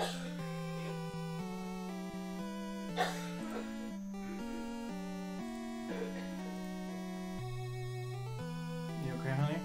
You okay, honey?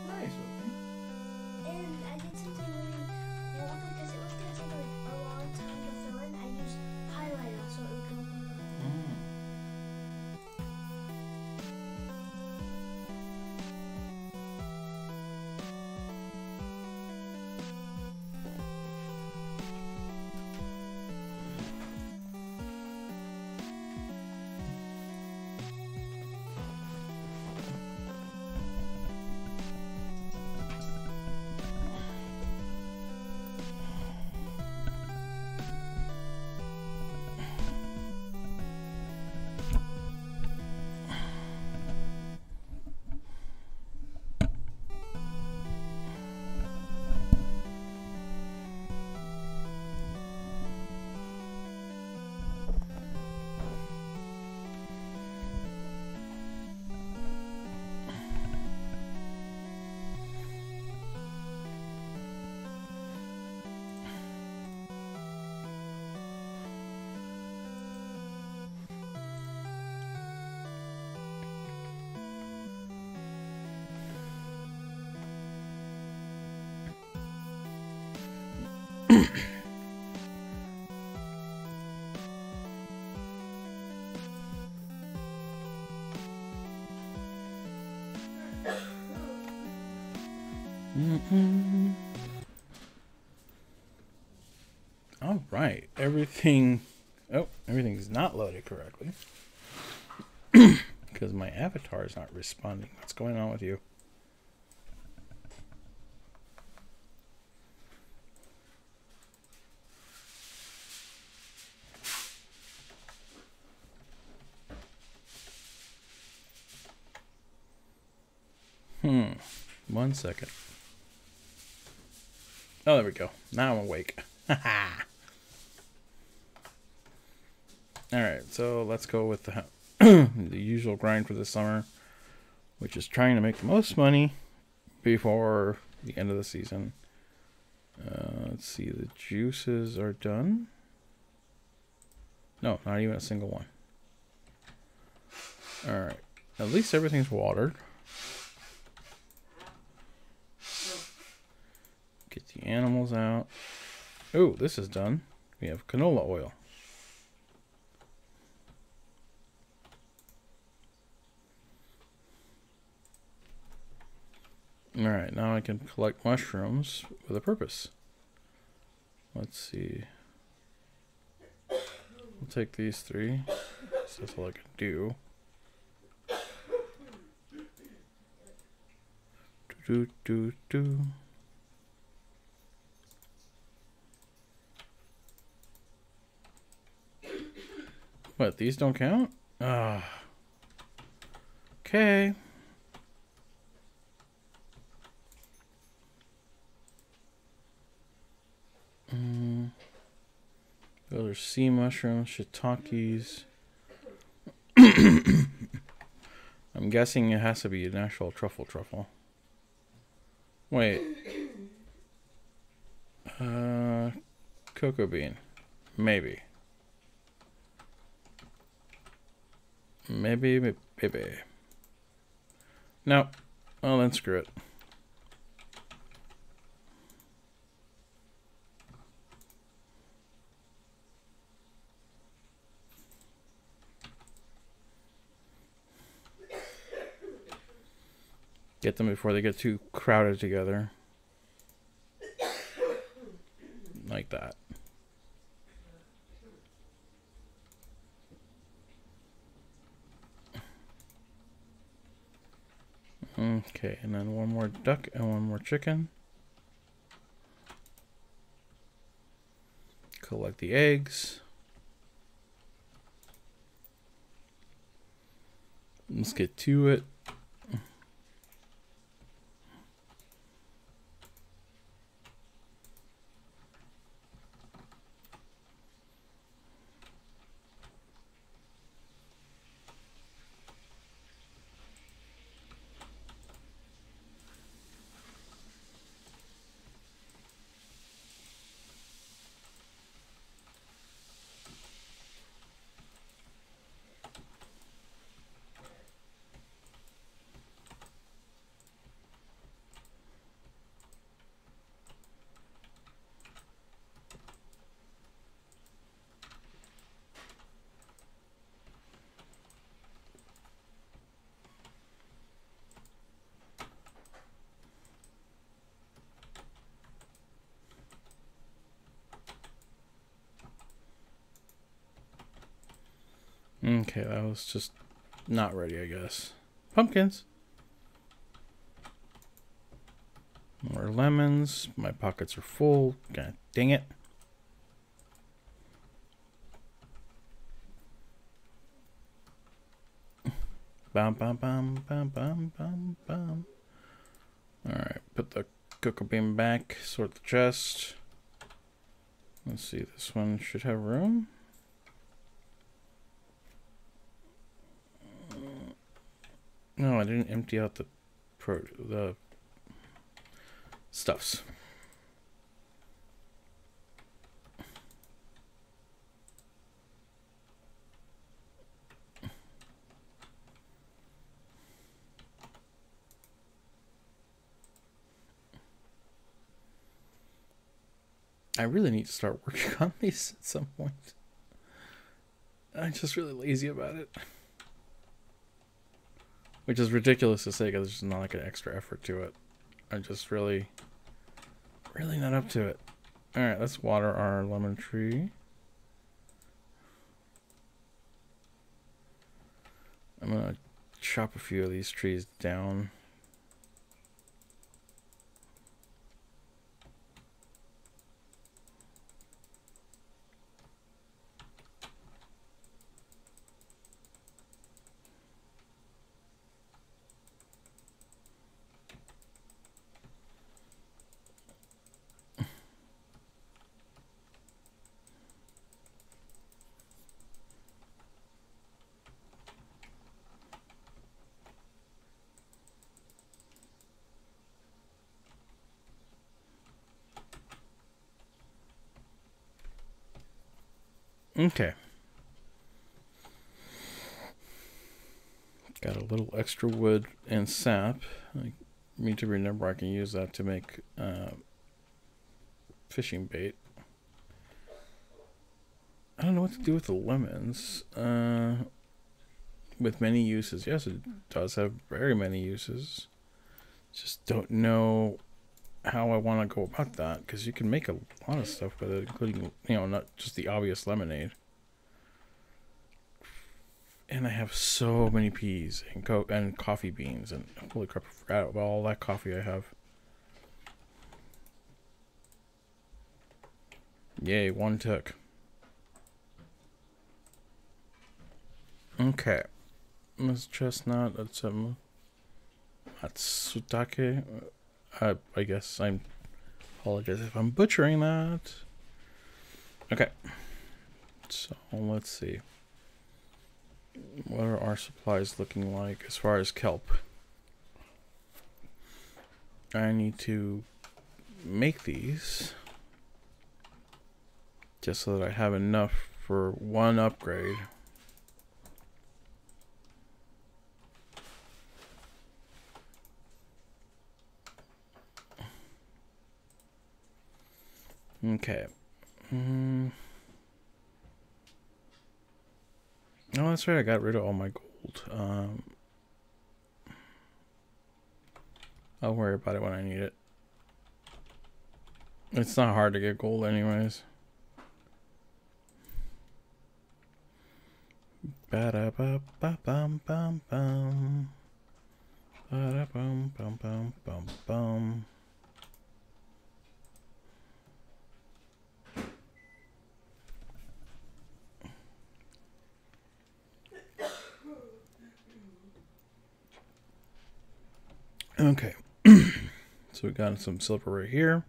Nice, okay. And I did something really cool because it was going to take like a long time to fill in. I used highlighter so it would go on. All right, everything. Oh, everything's not loaded correctly because my avatar is not responding. What's going on with you? One second. Oh, there we go. Now I'm awake. Alright, so let's go with the the usual grind for the summer, which is trying to make the most money before the end of the season. Let's see, the juices are done. No, not even a single one. Alright, at least everything's watered. Get the animals out. Oh, this is done. We have canola oil. Alright, now I can collect mushrooms with a purpose. Let's see. We'll take these 3. So that's all I can do. Do. What, these don't count? Okay. Those are sea mushrooms, shiitakes. I'm guessing it has to be an actual truffle. Wait. Cocoa bean. Maybe. Maybe. No. Oh, then screw it. Get them before they get too crowded together. Like that. Okay, and then one more duck and one more chicken. Collect the eggs. Let's get to it. Okay, that was just not ready, I guess. Pumpkins. More lemons. My pockets are full. God dang it. Bam, bam, bam, bam, bam, bam, bam. Alright, put the cocoa bean back. Sort the chest. Let's see, this one should have room. No, I didn't empty out the stuffs. I really need to start working on these at some point. I'm just really lazy about it. Which is ridiculous to say because there's just not like an extra effort to it. I'm just really not up to it. Alright, let's water our lemon tree. I'm gonna chop a few of these trees down. Okay. Got a little extra wood and sap. I need to remember I can use that to make fishing bait. I don't know what to do with the lemons. With many uses. Yes, it does have very many uses. Just don't know how I want to go about that, because you can make a lot of stuff with it, including, you know, not just the obvious lemonade. And I have so many peas and coffee beans, and holy crap, I forgot about all that coffee I have. Yay, one took. Okay. Miss Chestnut, that's Matsutake. I guess I apologize if I'm butchering that. Okay. So let's see. What are our supplies looking like as far as kelp? I need to make these just so that I have enough for one upgrade. Okay. Oh, that's right. I got rid of all my gold. I'll worry about it when I need it. It's not hard to get gold anyways. Ba-da-ba-ba-bum-bum-bum. Ba-da-bum-bum-bum-bum-bum. Okay. So we got some silver right here.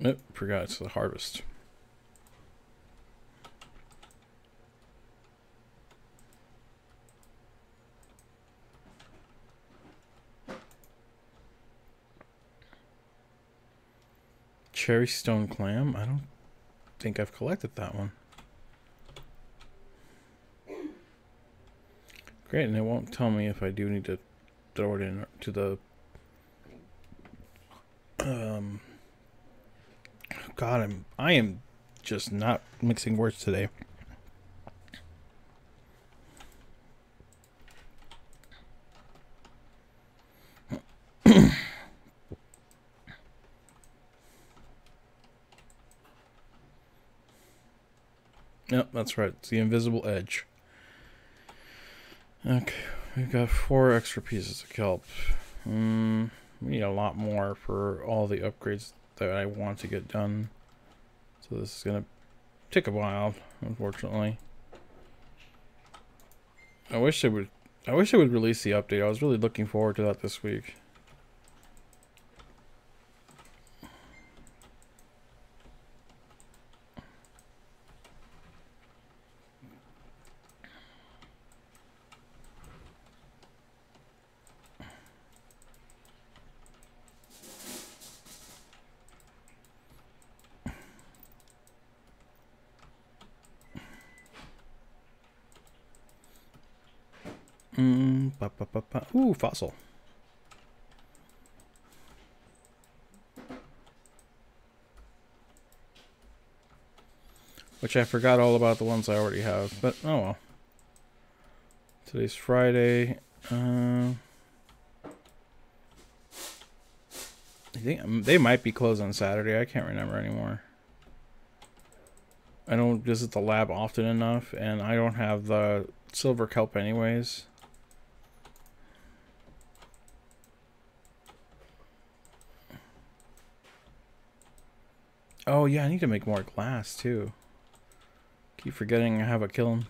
Nope, forgot it's the harvest. Cherry stone clam? I don't think I've collected that one. Great, and it won't tell me if I do need to throw it in to the God, I am just not mixing words today. Yep, that's right. It's the invisible edge. Okay, we've got 4 extra pieces of kelp. We need a lot more for all the upgrades that I want to get done. So this is gonna take a while, unfortunately. I wish they would release the update. I was really looking forward to that this week. Ooh, fossil. Which I forgot all about the ones I already have, but oh well. Today's Friday. I think they might be closed on Saturday. I can't remember anymore. I don't visit the lab often enough, and I don't have the silver kelp anyways. Oh yeah, I need to make more glass too. Keep forgetting I have a kiln.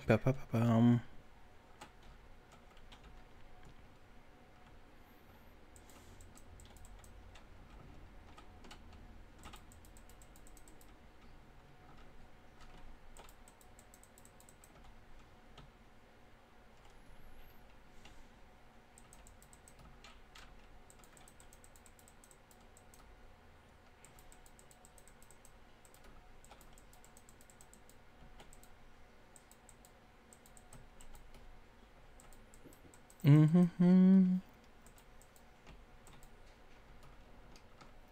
Ba-ba-ba-bum.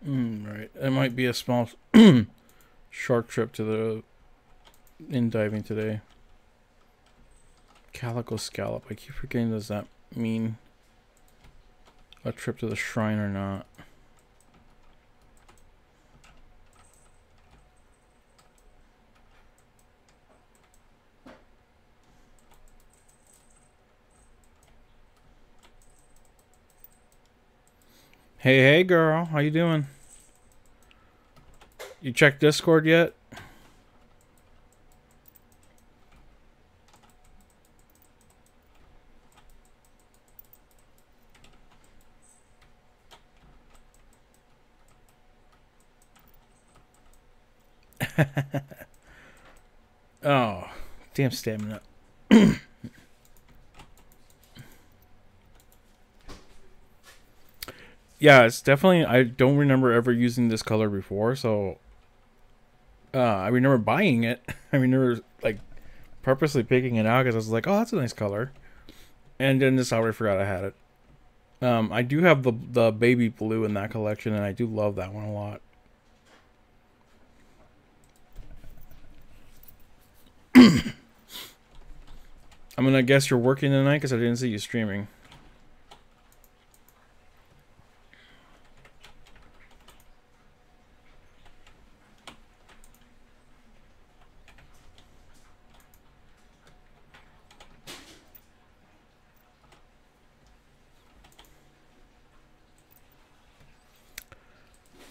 Right. It might be a small short trip to the diving today. Calico scallop. I keep forgetting, does that mean a trip to the shrine or not? Hey, hey, girl. How you doing? You checked Discord yet? Oh, damn stamina. Yeah, it's definitely. I don't remember ever using this color before, so I remember buying it. I remember like purposely picking it out because I was like, "Oh, that's a nice color," and then just already forgot I had it. I do have the baby blue in that collection, and I do love that one a lot. I'm gonna guess you're working tonight because I didn't see you streaming.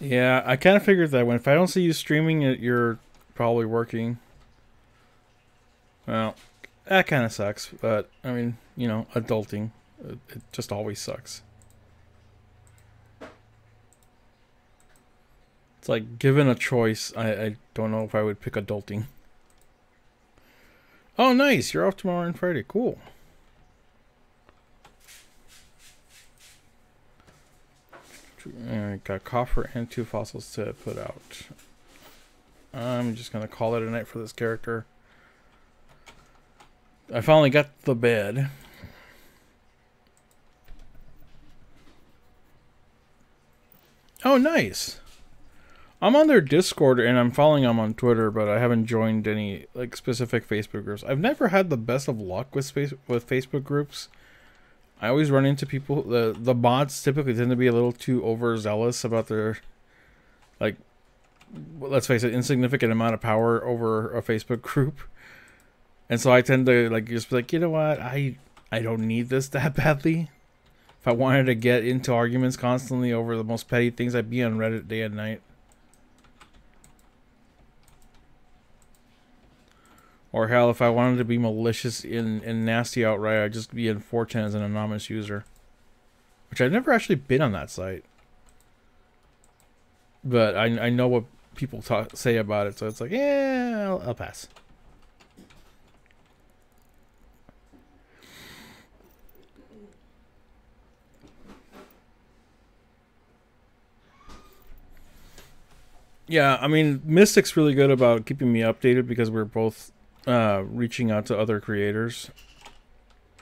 Yeah, I kind of figured that when if I don't see you streaming, you're probably working. Well, that kind of sucks, but I mean, you know, adulting, it just always sucks. It's like given a choice, I don't know if I would pick adulting. Oh, nice! You're off tomorrow and Friday. Cool. Alright, got copper and 2 fossils to put out. I'm just gonna call it a night for this character. I finally got the bed. Oh, nice. I'm on their Discord and I'm following them on Twitter, but I haven't joined any like specific Facebook groups. I've never had the best of luck with Facebook groups. I always run into people. The mods typically tend to be a little too overzealous about their, like, let's face it, insignificant amount of power over a Facebook group. And so I tend to like just be like, you know what, I don't need this that badly. If I wanted to get into arguments constantly over the most petty things, I'd be on Reddit day and night. Or hell, if I wanted to be malicious and nasty outright, I'd just be in 4chan as an anonymous user. Which I've never actually been on that site. But I know what people say about it, so it's like, yeah, I'll pass. Yeah, I mean, Mystic's really good about keeping me updated because we're both reaching out to other creators.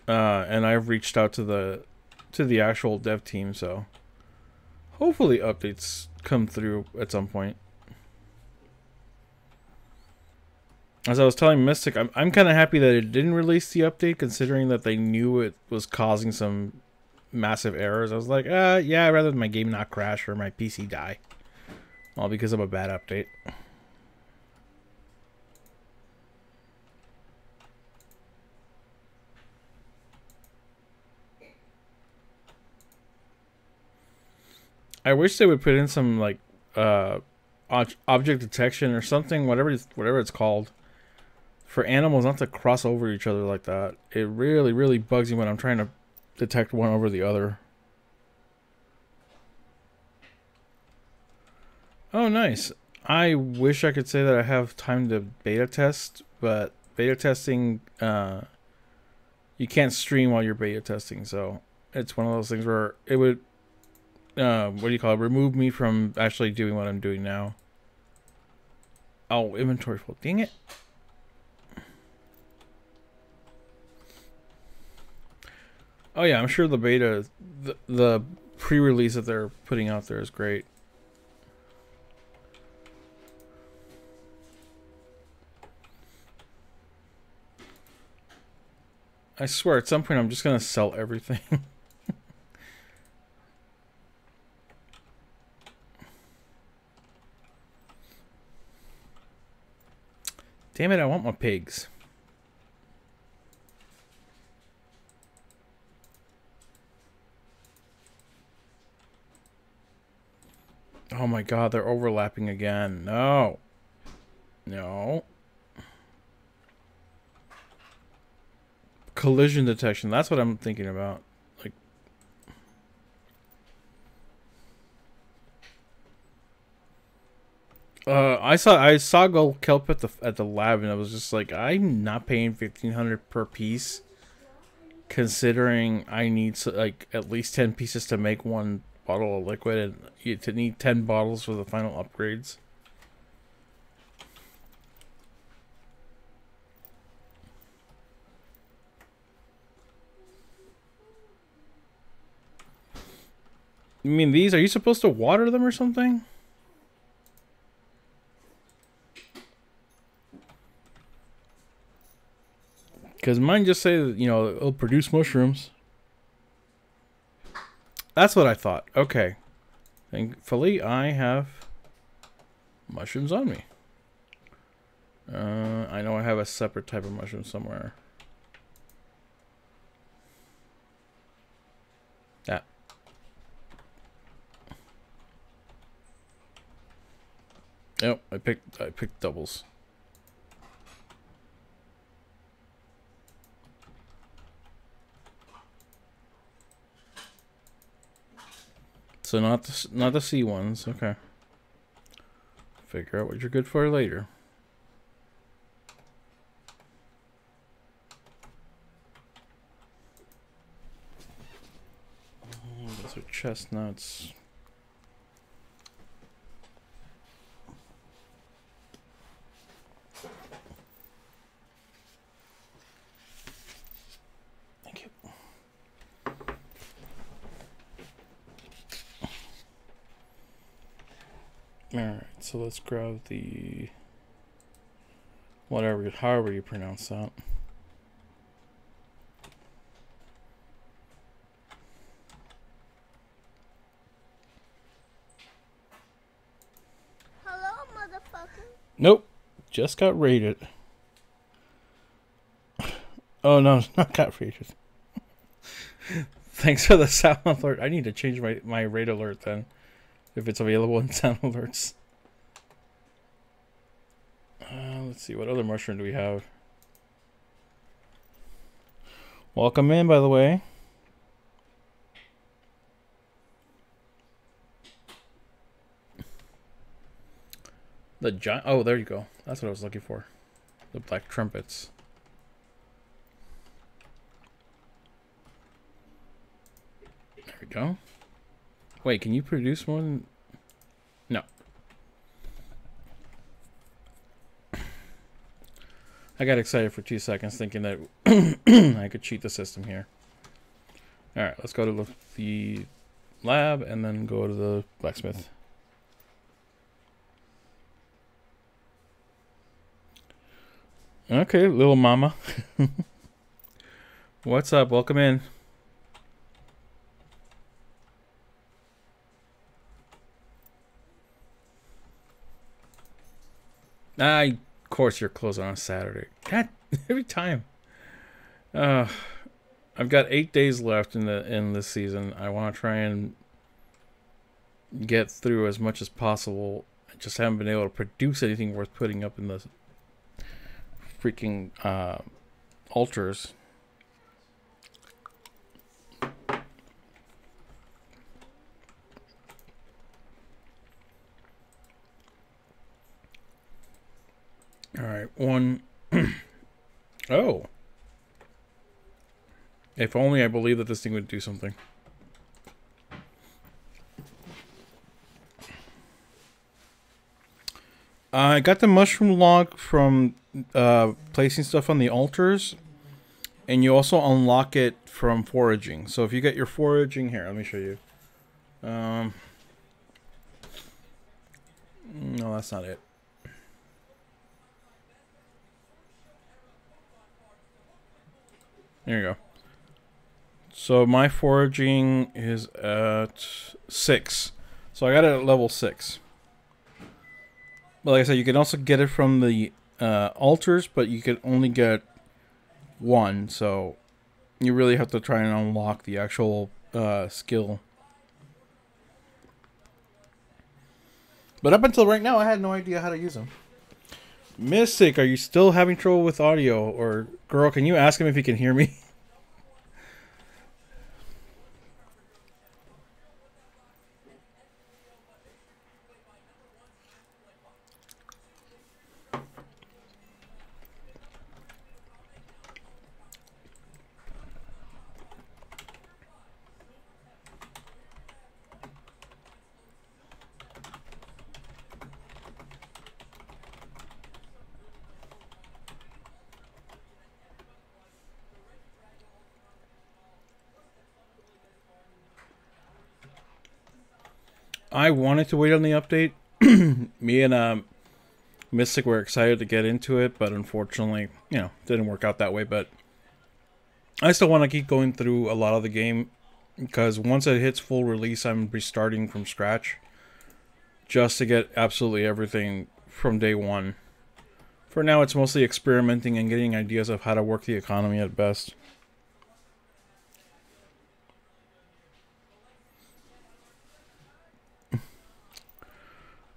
And I've reached out to the actual dev team, so hopefully updates come through at some point. As I was telling Mystic, I'm kind of happy that it didn't release the update, considering that they knew it was causing some massive errors. I was like, yeah, I'd rather my game not crash or my PC die. All because of a bad update. I wish they would put in some like object detection or something, whatever it's called, for animals not to cross over each other like that. It really, really bugs me when I'm trying to detect one over the other. Oh, nice. I wish I could say that I have time to beta test, but beta testing, you can't stream while you're beta testing, so it's one of those things where it would, what do you call it, remove me from actually doing what I'm doing now. Oh, inventory full. Dang it. Oh yeah, I'm sure the beta, the pre-release that they're putting out there is great. I swear, at some point I'm just gonna sell everything. Damn it, I want my pigs. Oh my god, they're overlapping again. No. No. Collision detection. That's what I'm thinking about. Like, I saw gold kelp at the lab, and I was just like, I'm not paying 1,500 per piece, considering I need like at least 10 pieces to make one bottle of liquid, and you need 10 bottles for the final upgrades. I mean, these, are you supposed to water them or something? Because mine just say that, you know, it'll produce mushrooms. That's what I thought. Okay. Thankfully, I have mushrooms on me. I know I have a separate type of mushroom somewhere. Yeah. Yep, I picked doubles. So not the C ones. Okay. Figure out what you're good for later. Those are chestnuts. Thank you. Alright, so let's grab the whatever, however you pronounce that. Hello, motherfucker. Nope, just got raided. Oh no, not got raided. Thanks for the sound alert. I need to change my raid alert then, if it's available in sound alerts. Let's see, what other mushroom do we have? Welcome in, by the way. The giant. Oh, there you go. That's what I was looking for. The black trumpets. There we go. Wait, can you produce more than... No. I got excited for 2 seconds thinking that I could cheat the system here. Alright, let's go to the lab and then go to the blacksmith. Okay, little mama. What's up? Welcome in. Of course you're closed on a Saturday. God, every time. I've got 8 days left in this season. I want to try and get through as much as possible. I just haven't been able to produce anything worth putting up in the freaking altars. All right, one. Oh. If only I believed that this thing would do something. I got the mushroom log from placing stuff on the altars. And you also unlock it from foraging. So if you get your foraging... Here, let me show you. No, that's not it. There you go. So my foraging is at 6. So I got it at level 6. But like I said, you can also get it from the altars, but you can only get 1. So you really have to try and unlock the actual skill. But up until right now, I had no idea how to use them. Mystic, are you still having trouble with audio? Or, girl, can you ask him if he can hear me? I wanted to wait on the update. Me and Mystic were excited to get into it, but unfortunately, didn't work out that way. But I still want to keep going through a lot of the game, because once it hits full release, I'm restarting from scratch just to get absolutely everything from day one. For now, it's mostly experimenting and getting ideas of how to work the economy at best.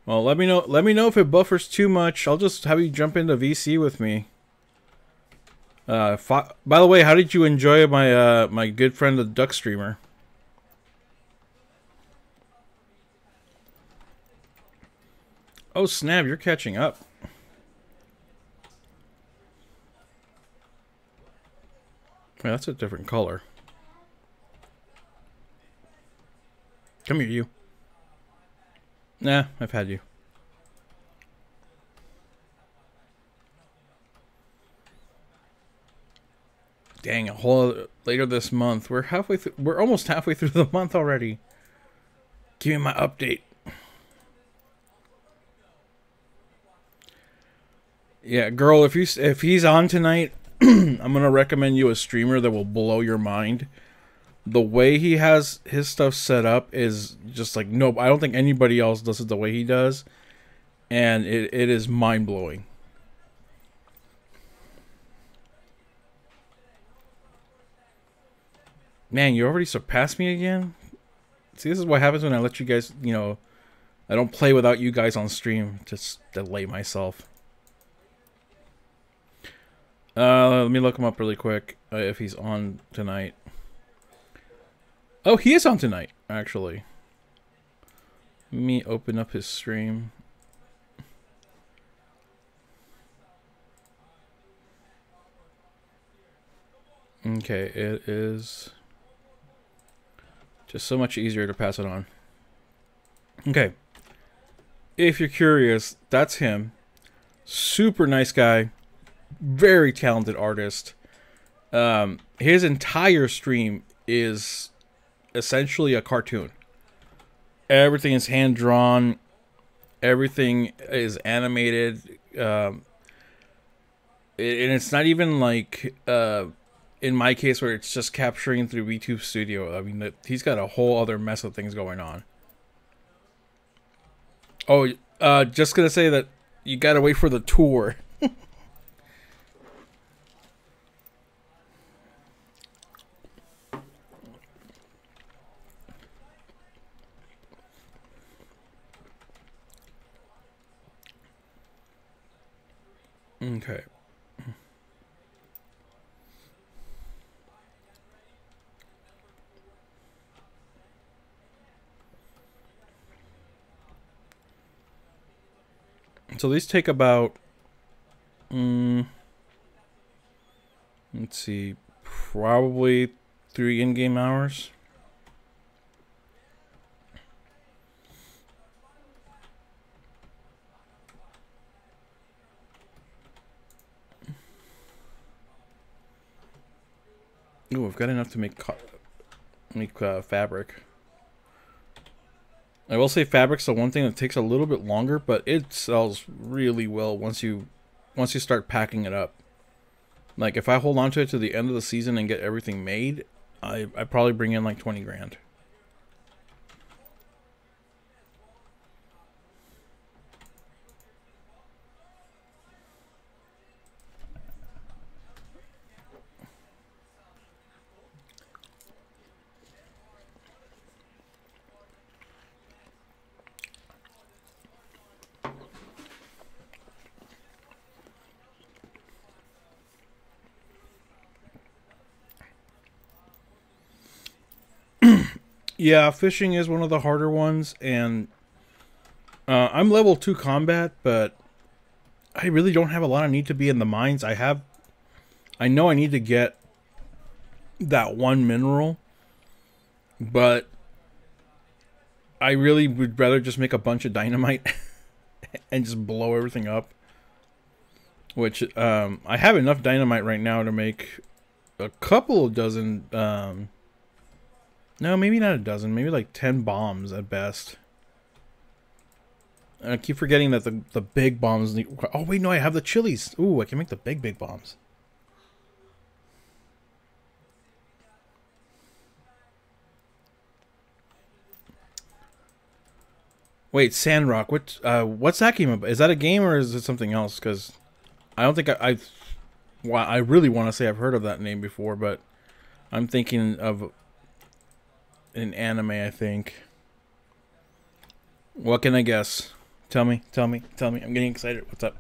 Well, let me know. Let me know if it buffers too much. I'll just have you jump into VC with me. By the way, how did you enjoy my my good friend the Duck Streamer? Oh snap! You're catching up. Yeah, that's a different color. Come here, you. Nah, I've had you. Dang, a whole later this month. We're halfway through. We're almost halfway through the month already. Give me my update. Yeah, girl, if he's on tonight, I'm gonna recommend you a streamer that will blow your mind. The way he has his stuff set up is just like, nope, I don't think anybody else does it the way he does. And it is mind-blowing. Man, you already surpassed me again? See, this is what happens when I let you guys, I don't play without you guys on stream. Just delay myself. Let me look him up really quick, if he's on tonight. Oh, he is on tonight, actually. Let me open up his stream. Okay, it is just so much easier to pass it on. Okay. If you're curious, that's him. Super nice guy. Very talented artist. His entire stream is essentially a cartoon. Everything is hand drawn. Everything is animated. And it's not even like in my case where it's just capturing through YouTube Studio. I mean, he's got a whole other mess of things going on. Oh, just gonna say that you gotta wait for the tour. Okay. So these take about, let's see, probably 3 in-game hours. Ooh, I've got enough to make fabric. I will say fabric's the one thing that takes a little bit longer, but it sells really well once you start packing it up. Like if I hold on to it to the end of the season and get everything made, I probably bring in like 20 grand. Yeah, fishing is one of the harder ones, and I'm level 2 combat, but I really don't have a lot of need to be in the mines. I know I need to get that one mineral, but I really would rather just make a bunch of dynamite and just blow everything up. Which, I have enough dynamite right now to make a couple of dozen, no, maybe not a dozen, maybe like 10 bombs at best. I keep forgetting that the big bombs need... Oh, wait, no, I have the chilies. Ooh, I can make the big bombs. Wait, Sandrock. What's that game about? Is that a game or is it something else? Because I don't think well, I really want to say I've heard of that name before, but I'm thinking of an anime, I think. What can I guess? Tell me. I'm getting excited. What's up?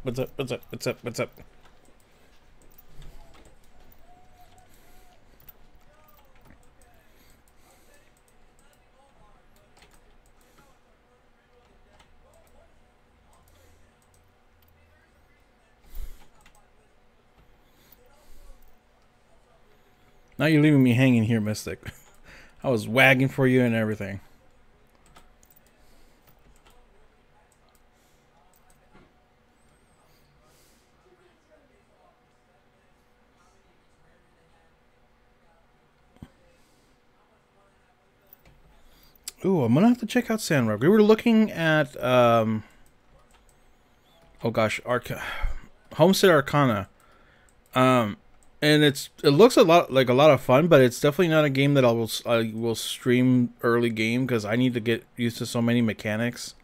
Now you're leaving me hanging here, Mystic. I was wagging for you and everything. Ooh, I'm gonna have to check out Sandrock. We were looking at oh gosh, Homestead Arcana. And it looks a lot like a lot of fun, but it's definitely not a game that I will stream early game because I need to get used to so many mechanics.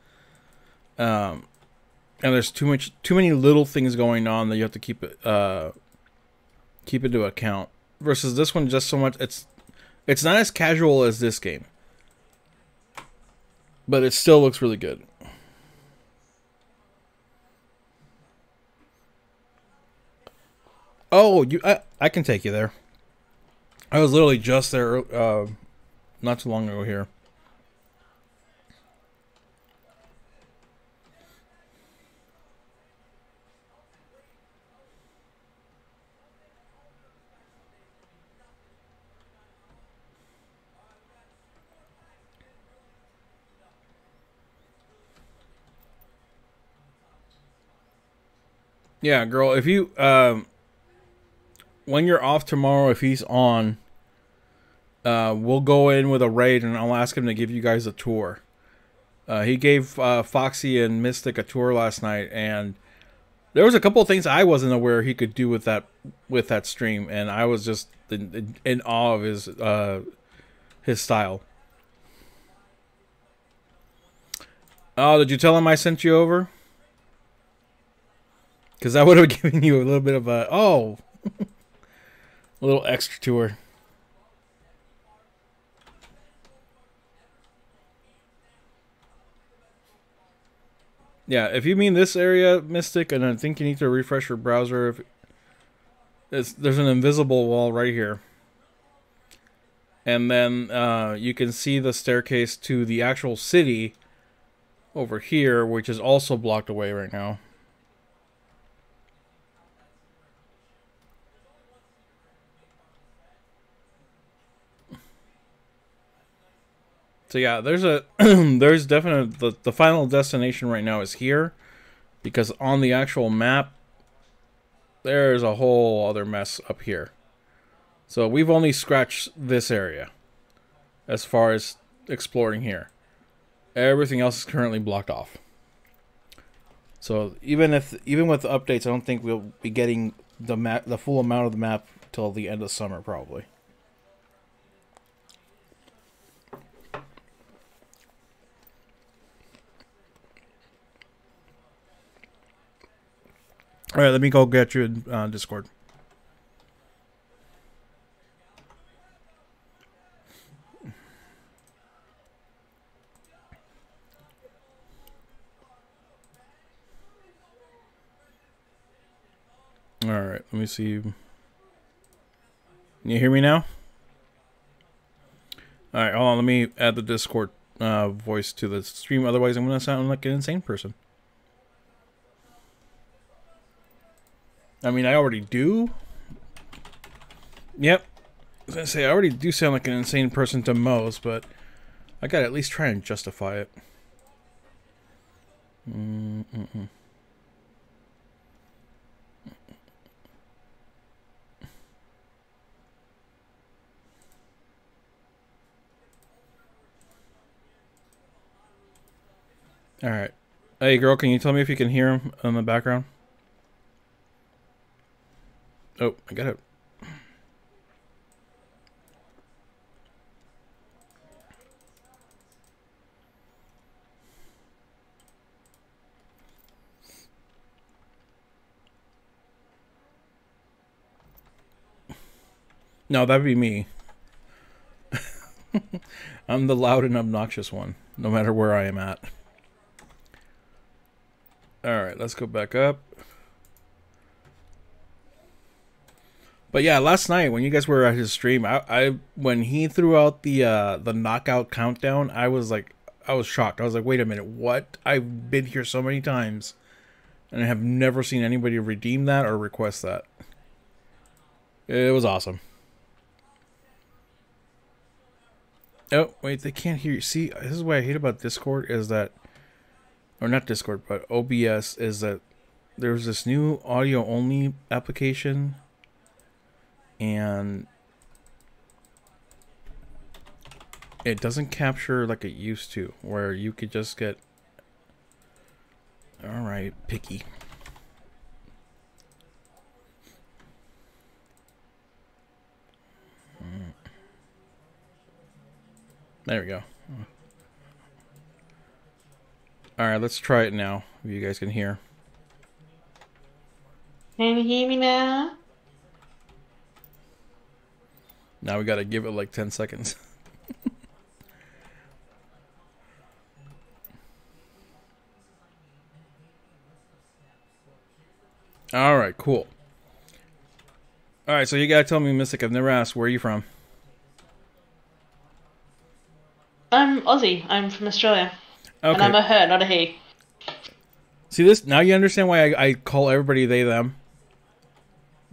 And there's too many little things going on that you have to keep into account. Versus this one, just so much it's not as casual as this game, but it still looks really good. Oh, I can take you there. I was literally just there not too long ago here. Yeah, girl, if you when you're off tomorrow, if he's on, we'll go in with a raid and I'll ask him to give you guys a tour. He gave Foxy and Mystic a tour last night, and there was a couple of things I wasn't aware he could do with that stream, and I was just in awe of his style. Oh, did you tell him I sent you over? Because that would have given you a little bit of a a little extra tour. Yeah, if you mean this area, Mystic, and I think you need to refresh your browser. There's an invisible wall right here. And then you can see the staircase to the actual city over here, which is also blocked away right now. So yeah, there's definitely the final destination right now is here, because on the actual map there's a whole other mess up here. So we've only scratched this area as far as exploring here. Everything else is currently blocked off. So even with updates, I don't think we'll be getting the full amount of the map till the end of summer probably. All right, let me go get you in Discord. All right, let me see. Can you hear me now? All right, hold on. Let me add the Discord voice to the stream. Otherwise, I'm going to sound like an insane person. I mean, I already do. Yep. I was going to say, I already do sound like an insane person to most, but I got to at least try and justify it. All right. Hey, girl, can you tell me if you can hear him in the background? Oh, I got it. No, that'd be me. I'm the loud and obnoxious one, no matter where I am at. Alright, let's go back up. But yeah, last night when you guys were at his stream, I when he threw out the knockout countdown, I was shocked. I was like, wait a minute, what? I've been here so many times, and I have never seen anybody redeem that or request that. It was awesome. Oh, wait, they can't hear you. See, this is what I hate about Discord is that, or not Discord, but OBS, is that there's this new audio-only application, and it doesn't capture like it used to, where you could just get... Alright, picky. There we go. Alright, let's try it now, if you guys can hear. Can you hear me now? Now we gotta give it like 10 seconds. Alright, cool. Alright, so you gotta tell me, Mystic, I've never asked, where are you from? I'm Aussie. I'm from Australia. Okay. And I'm a her, not a he. See this? Now you understand why I call everybody they, them.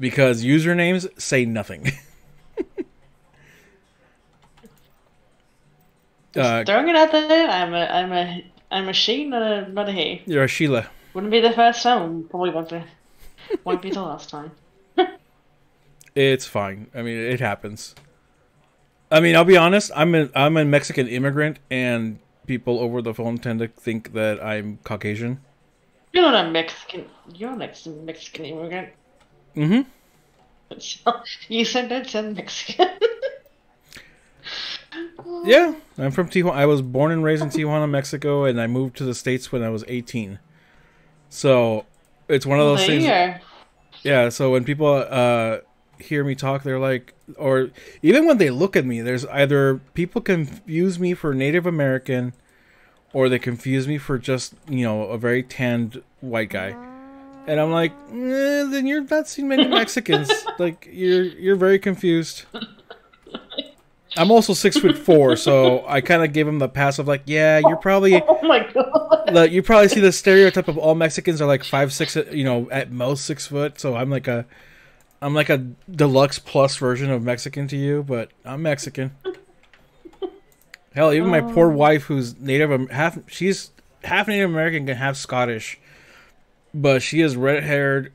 Because usernames say nothing. Throwing it out there, I'm a she, not a he. You're a Sheila. Wouldn't be the first time, probably won't be the last time. It's fine. I mean, it happens. I mean, I'll be honest. I'm a Mexican immigrant, and people over the phone tend to think that I'm Caucasian. You're not a Mexican. You're a Mexican immigrant. Mm-hmm. You said that sound Mexican. Yeah, I'm from Tijuana. I was born and raised in Tijuana, Mexico, and I moved to the States when I was 18. So it's one of those things. Yeah. So when people hear me talk, they're like, or even when they look at me, there's either people confuse me for Native American, or they confuse me for just, you know, a very tanned white guy. And I'm like, then you're not seen many Mexicans. Like you're very confused. I'm also 6'4", so I kind of gave him the pass of like, yeah, you're probably. Oh my god! You probably see the stereotype of all Mexicans are like 5'6", you know, at most 6 foot. So I'm like a deluxe plus version of Mexican to you, but I'm Mexican. Hell, even my poor wife, who's she's half Native American and half Scottish, but she is red-haired,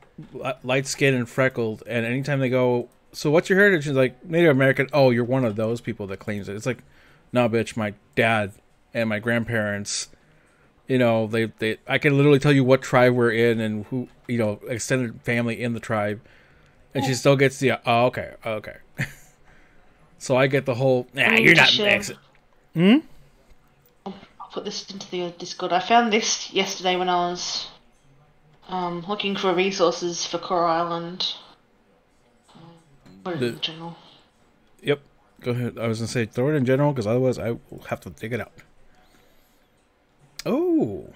light-skinned, and freckled. And anytime they go, so what's your heritage? She's like, Native American. Oh, you're one of those people that claims it. It's like, no, bitch, my dad and my grandparents, you know, I can literally tell you what tribe we're in and who, you know, extended family in the tribe. And she still gets the, oh, okay. So I get the whole, nah, you're not Mexican. I'll put this into the Discord. I found this yesterday when I was looking for resources for Coral Island. Put it in general. Yep. Go ahead. I was going to say, throw it in general, because otherwise I will have to dig it out. Oh,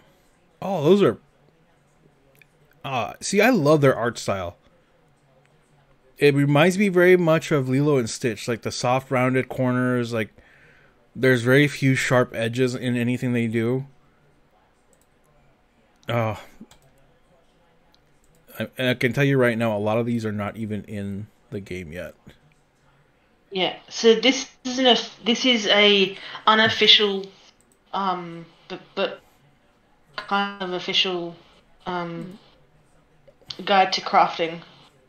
those are... see, I love their art style. It reminds me very much of Lilo and Stitch, like the soft, rounded corners, like There's very few sharp edges in anything they do. Oh, I can tell you right now, a lot of these are not even in the game yet. Yeah. So this is a unofficial, but kind of official, guide to crafting,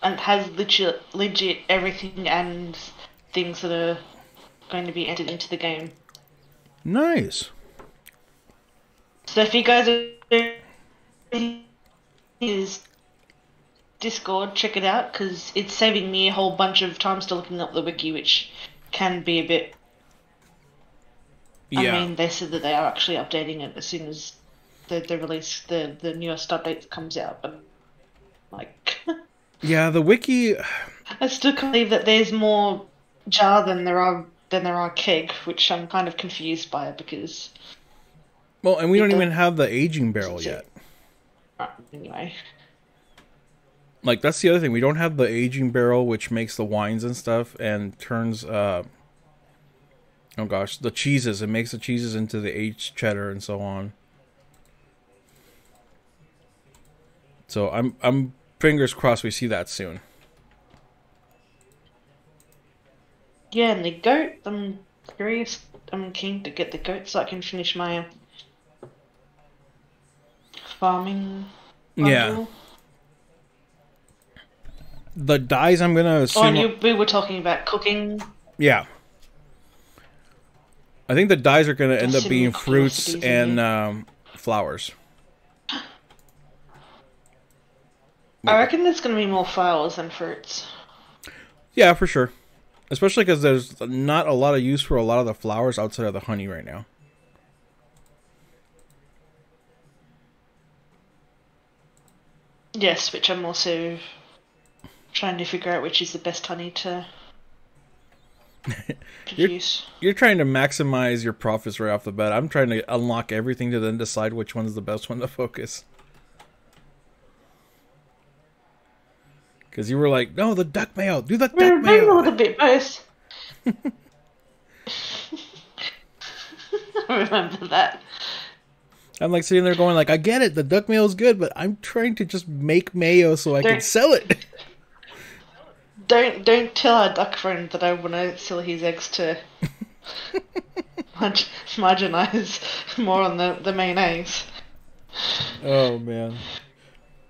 and has legit everything and things that are going to be entered into the game. Nice. So if you guys are his Discord, check it out because it's saving me a whole bunch of time still looking up the wiki, which can be a bit. Yeah. I mean, they said that they are actually updating it as soon as the release, the newest update comes out, but like. Yeah, the wiki. I still can't believe that there's more jar than there are keg, which I'm kind of confused by because. Well, and we don't even have the aging barrel yet. Anyway. Like, that's the other thing. We don't have the aging barrel, which makes the wines and stuff and turns, oh gosh, the cheeses. It makes the cheeses into the aged cheddar and so on. So I'm fingers crossed we see that soon. Yeah, and the goat, I'm curious. I'm keen to get the goat so I can finish my farming module. Yeah. The dyes, I'm gonna assume. Oh, and we were talking about cooking. Yeah. I think the dyes are gonna end up being fruits and flowers. I reckon there's gonna be more flowers than fruits. Yeah, for sure. Especially because there's not a lot of use for a lot of the flowers outside of the honey right now. Yes, which I'm also trying to figure out which is the best honey to produce. You're trying to maximize your profits right off the bat. I'm trying to unlock everything to then decide which one's the best one to focus. Because you were like, no, the duck mayo. Do the duck mayo. Maybe a little bit both. I remember that. I'm like sitting there going like, I get it. The duck mayo is good, but I'm trying to just make mayo so I can sell it. Don't tell our duck friend that I want to sell his eggs to marginalize more on the main eggs. Oh, man.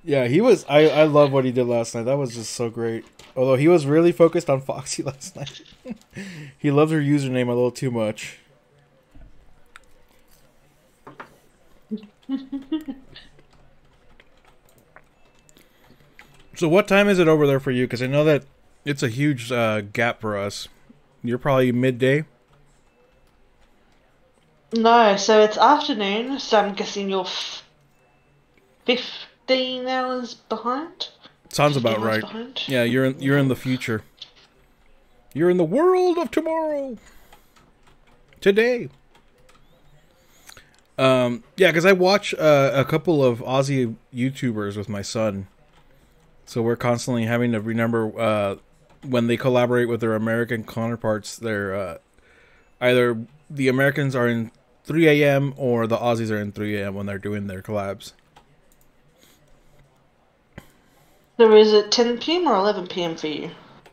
Yeah, he was... I love what he did last night. That was just so great. Although he was really focused on Foxy last night. He loved her username a little too much. So what time is it over there for you? Because I know that it's a huge gap for us. You're probably midday? No, so it's afternoon, so I'm guessing you're 15 hours behind? Sounds about right. Behind? Yeah, you're in the future. You're in the world of tomorrow. Today. Yeah, because I watch a couple of Aussie YouTubers with my son. So we're constantly having to remember when they collaborate with their American counterparts, they're either the Americans are in 3 a.m. or the Aussies are in 3 a.m. when they're doing their collabs. So is it 10 p.m. or 11 p.m. for you?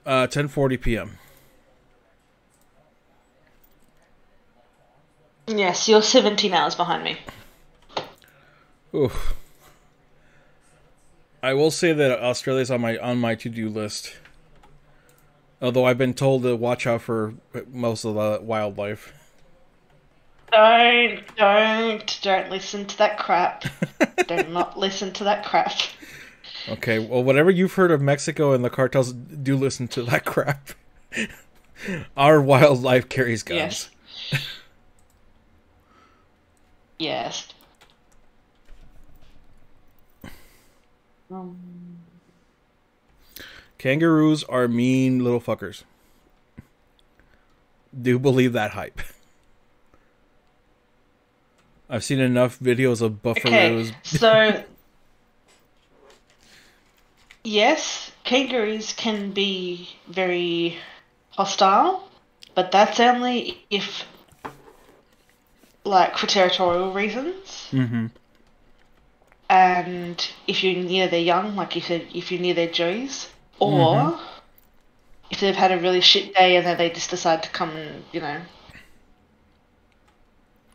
10:40 p.m. Yes, you're 17 hours behind me. Oof. I will say that Australia's on my to-do list. Although I've been told to watch out for most of the wildlife. Don't listen to that crap. Do not listen to that crap. Okay, well, whatever you've heard of Mexico and the cartels, do listen to that crap. Our wildlife carries guns. Yes. Kangaroos are mean little fuckers. Do believe that hype. I've seen enough videos of buffaloes. Okay, so yes, kangaroos can be very hostile, but that's only if like for territorial reasons. Mm-hmm. And if you're near their young, like if you're near their joeys, Mm-hmm. or if they've had a really shit day and then they just decide to come and,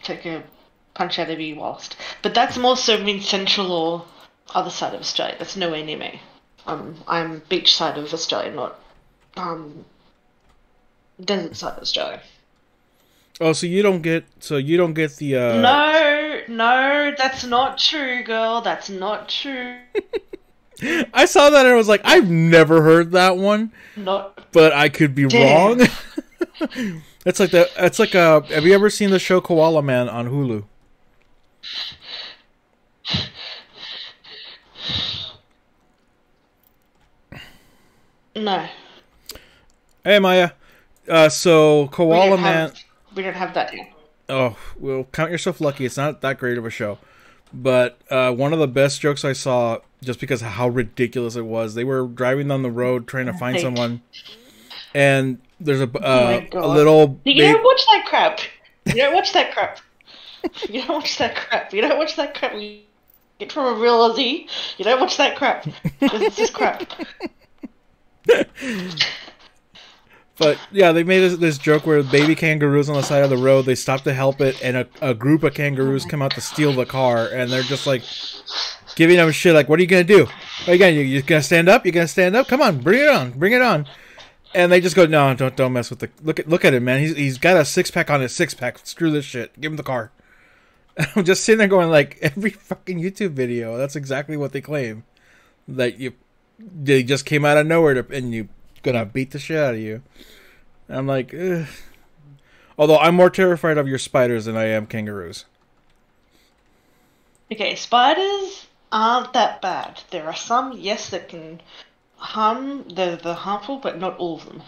take a punch out of you whilst. But that's more so in central or other side of Australia. That's nowhere near me. I'm beach side of Australia, not desert side of Australia. Oh, so you don't get the No, that's not true, girl. That's not true. I saw that and I was like, I've never heard that one. Not. But I could be Damn. wrong. It's like have you ever seen the show Koala Man on Hulu? No. Hey Maya. So Koala Man. We don't have that here. Oh, well, count yourself lucky. It's not that great of a show. But one of the best jokes I saw, just because of how ridiculous it was, they were driving down the road trying to find someone, and there's a little... You don't watch that crap. You don't watch that crap. You don't watch that crap. You don't watch that crap. You get from a real Aussie. You don't watch that crap. This is crap. But yeah, they made this joke where baby kangaroos on the side of the road, they stop to help it, and a group of kangaroos come out to steal the car, and they're just like giving them shit like, what are you going to do? What are you going to do? You going to stand up? You going to stand up? Come on, bring it on. Bring it on. And they just go, no, don't mess with the... Look at him, man. He's got a six-pack on his six-pack. Screw this shit. Give him the car. And I'm just sitting there going, like, every fucking YouTube video, that's exactly what they claim. That they just came out of nowhere and you gonna beat the shit out of you. And I'm like, ugh. Although I'm more terrified of your spiders than I am kangaroos. Okay, spiders aren't that bad. There are some, yes, that can harm. They're harmful, but not all of them.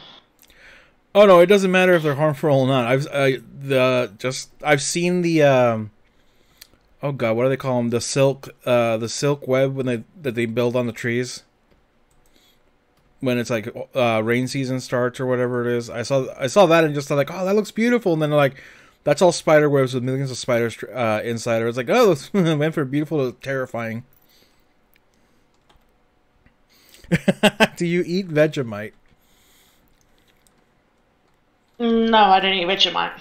Oh no, it doesn't matter if they're harmful or not. I've seen the oh god, what do they call them? The silk web that they build on the trees. When it's like rain season starts or whatever it is, I saw that and just thought like, oh, that looks beautiful, and then like, that's all spider webs with millions of spiders inside. It's like, oh, this went from beautiful to terrifying. Do you eat Vegemite? No, I don't eat Vegemite.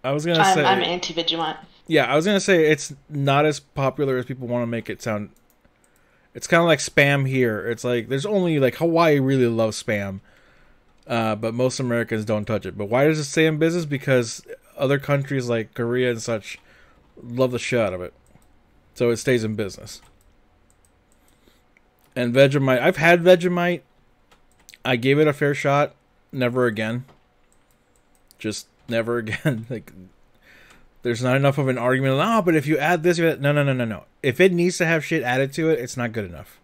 I was gonna say I'm anti-Vegemite. Yeah, I was gonna say it's not as popular as people want to make it sound. It's kind of like Spam here. It's like there's only like Hawaii really loves Spam, but most Americans don't touch it. But why does it stay in business? Because other countries like Korea and such love the shit out of it, so it stays in business. And Vegemite, I've had Vegemite. I gave it a fair shot. Never again. Just never again. Like, there's not enough of an argument. Oh, but if you add this, no. If it needs to have shit added to it, it's not good enough.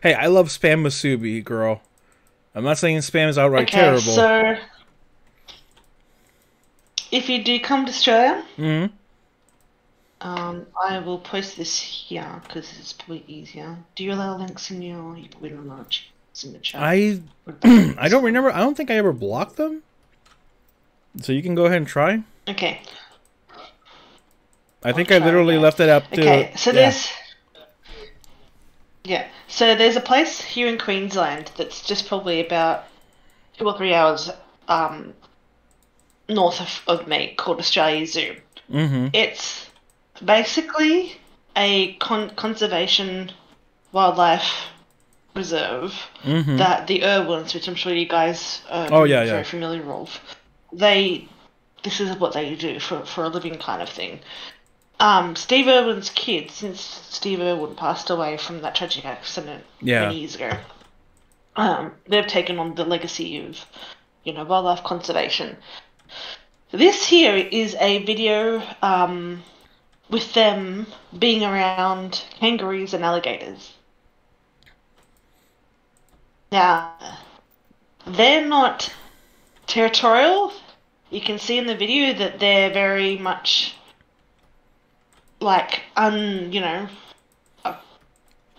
Hey, I love Spam Musubi, girl. I'm not saying Spam is outright terrible. So if you do come to Australia, I will post this here because it's probably easier. Do you allow links in your? You probably don't allow in the chat. I don't remember. I don't think I ever blocked them. So you can go ahead and try. Okay. I think I literally left it up to... Okay, so there's... Yeah, so there's a place here in Queensland that's just probably about 2 or 3 hours north of me called Australia Zoo. Mm-hmm. It's basically a conservation wildlife reserve that the Irwins, which I'm sure you guys are very familiar with, this is what they do for a living kind of thing. Steve Irwin's kids, since Steve Irwin passed away from that tragic accident many years ago, they've taken on the legacy of, wildlife conservation. This here is a video with them being around kangaroos and alligators. Now, they're not territorial. You can see in the video that they're very much like, they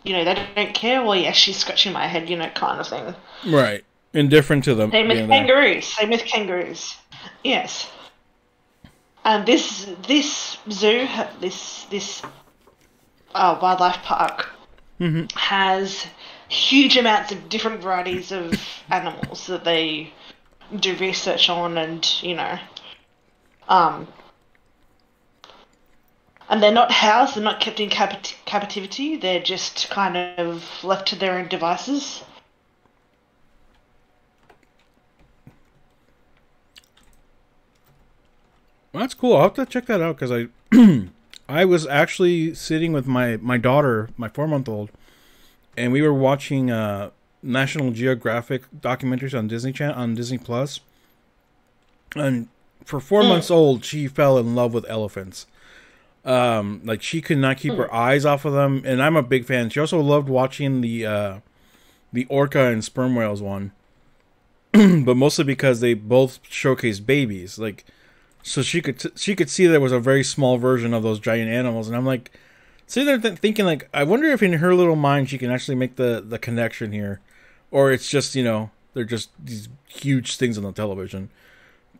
don't care. Well, yeah, she's scratching my head, kind of thing. Right. Indifferent to them Same with being there. kangaroos. Same with kangaroos. Yes. And this zoo, this wildlife park has huge amounts of different varieties of animals that they do research on, and um, and they're not housed. They're not kept in captivity. They're just kind of left to their own devices. Well, that's cool. I'll have to check that out because I was actually sitting with my daughter, my 4 month old, and we were watching National Geographic documentaries on Disney Plus. And for 4 months old, she fell in love with elephants. Like she could not keep her eyes off of them, and I'm a big fan. She also loved watching the orca and sperm whales one, but mostly because they both showcase babies. Like, so she could see there was a very small version of those giant animals, and I'm like, sitting there thinking like, I wonder if in her little mind she can actually make the connection here, or it's just they're just these huge things on the television.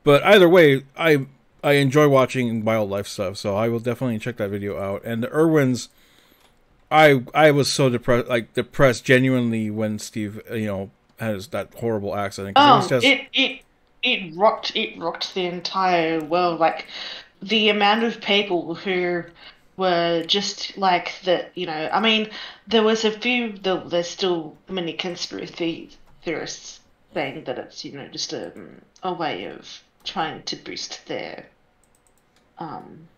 But either way, I enjoy watching wildlife stuff, so I will definitely check that video out. And the Irwins, I was so depressed genuinely when Steve has that horrible accident, because it was just It rocked the entire world. Like the amount of people who were just like that. I mean, there was a few. There's still many conspiracy theorists saying that it's just a way of trying to boost their um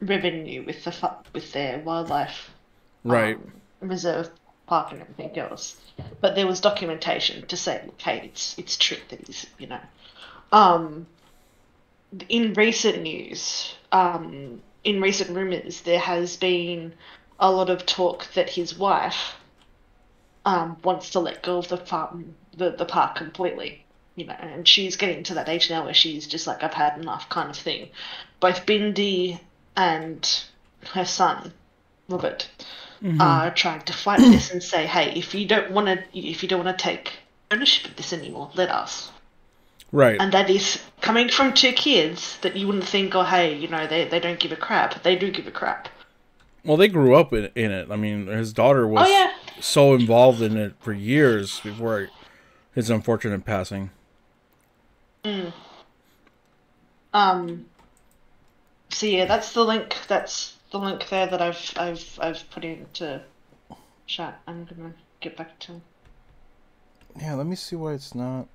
revenue with with their wildlife right. reserve park and everything else. But there was documentation to say, look, hey, it's true that he's. Um, in recent news, in recent rumors, there has been a lot of talk that his wife wants to let go of the park completely. And she's getting to that age now where she's just like, I've had enough, kind of thing. Both Bindi and her son, Robert, are trying to fight this and say, hey, if you don't want to take ownership of this anymore, let us. Right. And that is coming from two kids that you wouldn't think, oh, hey, they don't give a crap. They do give a crap. Well, they grew up in it. I mean, his daughter was Oh, yeah. so involved in it for years before his unfortunate passing. So yeah, that's the link. That's the link there that I've put into chat. I'm gonna get back to. Yeah, let me see why it's not.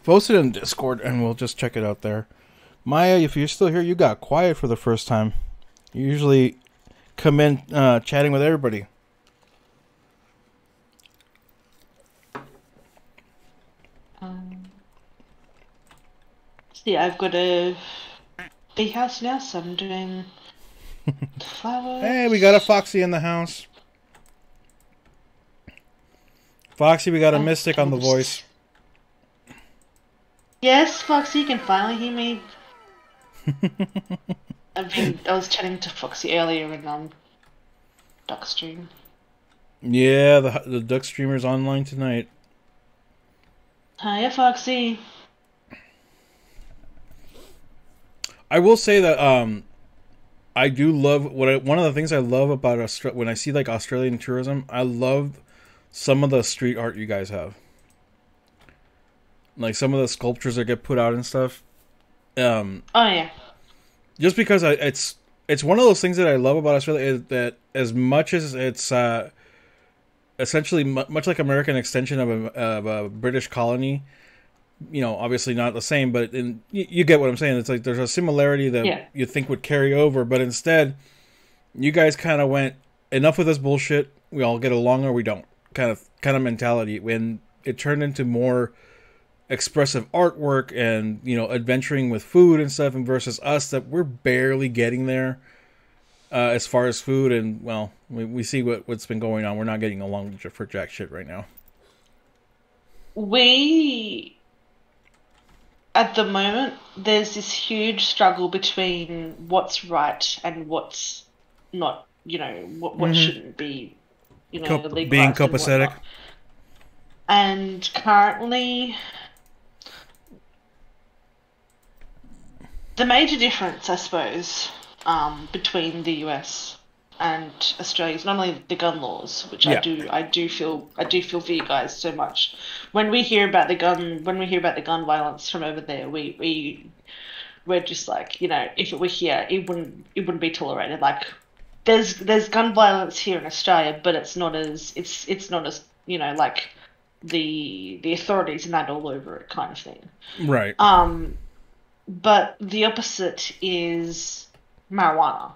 Post it in Discord and we'll just check it out there. Maya, if you're still here, you got quiet for the first time. You usually come in chatting with everybody. See, I've got a big house now, so I'm doing flowers. Hey, we got a Foxy in the house. Foxy, we got a Mystic on the voice. Yes, Foxy, you can finally hear me. I was chatting to Foxy earlier in Duck Stream. Yeah, the Duck Streamer's online tonight. Hiya, Foxy. I will say that I do love one of the things I love about when I see like Australian tourism. I love some of the street art you guys have, like some of the sculptures that get put out and stuff. Oh yeah. Just because it's one of those things that I love about Australia is that as much as it's essentially much like American extension of a British colony. Obviously not the same, but you get what I'm saying. It's like there's a similarity that you think would carry over, but instead, you guys kind of went, enough with this bullshit. We all get along or we don't, kind of mentality. When it turned into more expressive artwork and adventuring with food and stuff, and versus us that we're barely getting there as far as food. And well, we see what's been going on. We're not getting along for jack shit right now. At the moment, there's this huge struggle between what's right and what's not what shouldn't be, Being legalized and copacetic. whatnot. And currently, the major difference, I suppose, between the US and Australia is not only the gun laws, which Yeah. I do feel for you guys so much. When we hear about the gun violence from over there, we're just like, if it were here, it wouldn't be tolerated. Like, there's gun violence here in Australia, but it's not as like the authorities are not all over it kind of thing. Right. But the opposite is marijuana.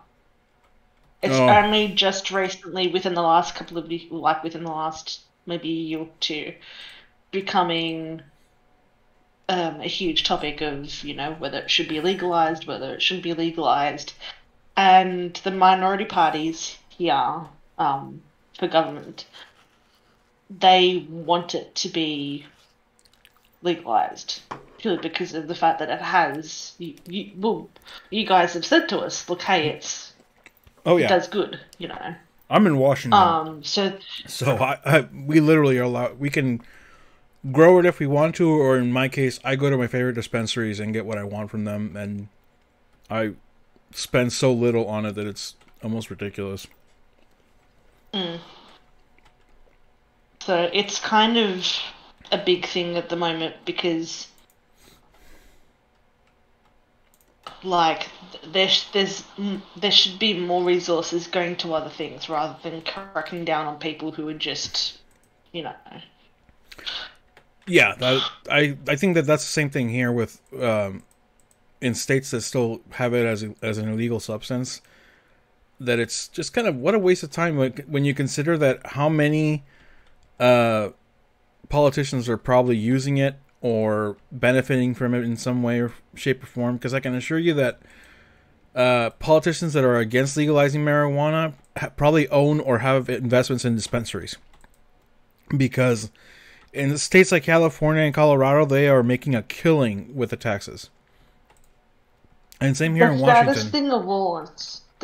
It's Oh. only just recently, within the last within the last maybe a year or two, becoming a huge topic of, whether it should be legalized, whether it shouldn't be legalized. And the minority parties here, for government, they want it to be legalized purely because of the fact that it has. You guys have said to us, look, hey, it does good, I'm in Washington. So We literally are allowed. We can grow it if we want to, or in my case, I go to my favorite dispensaries and get what I want from them, and I spend so little on it that it's almost ridiculous. So it's kind of a big thing at the moment because, like, there should be more resources going to other things rather than cracking down on people who are just, Yeah, I think that's the same thing here with in states that still have it as an illegal substance. That it's just kind of what a waste of time when you consider that how many politicians are probably using it or benefiting from it in some way or shape or form. Because I can assure you that politicians that are against legalizing marijuana probably own or have investments in dispensaries. Because in states like California and Colorado, they are making a killing with the taxes. And same here in Washington. The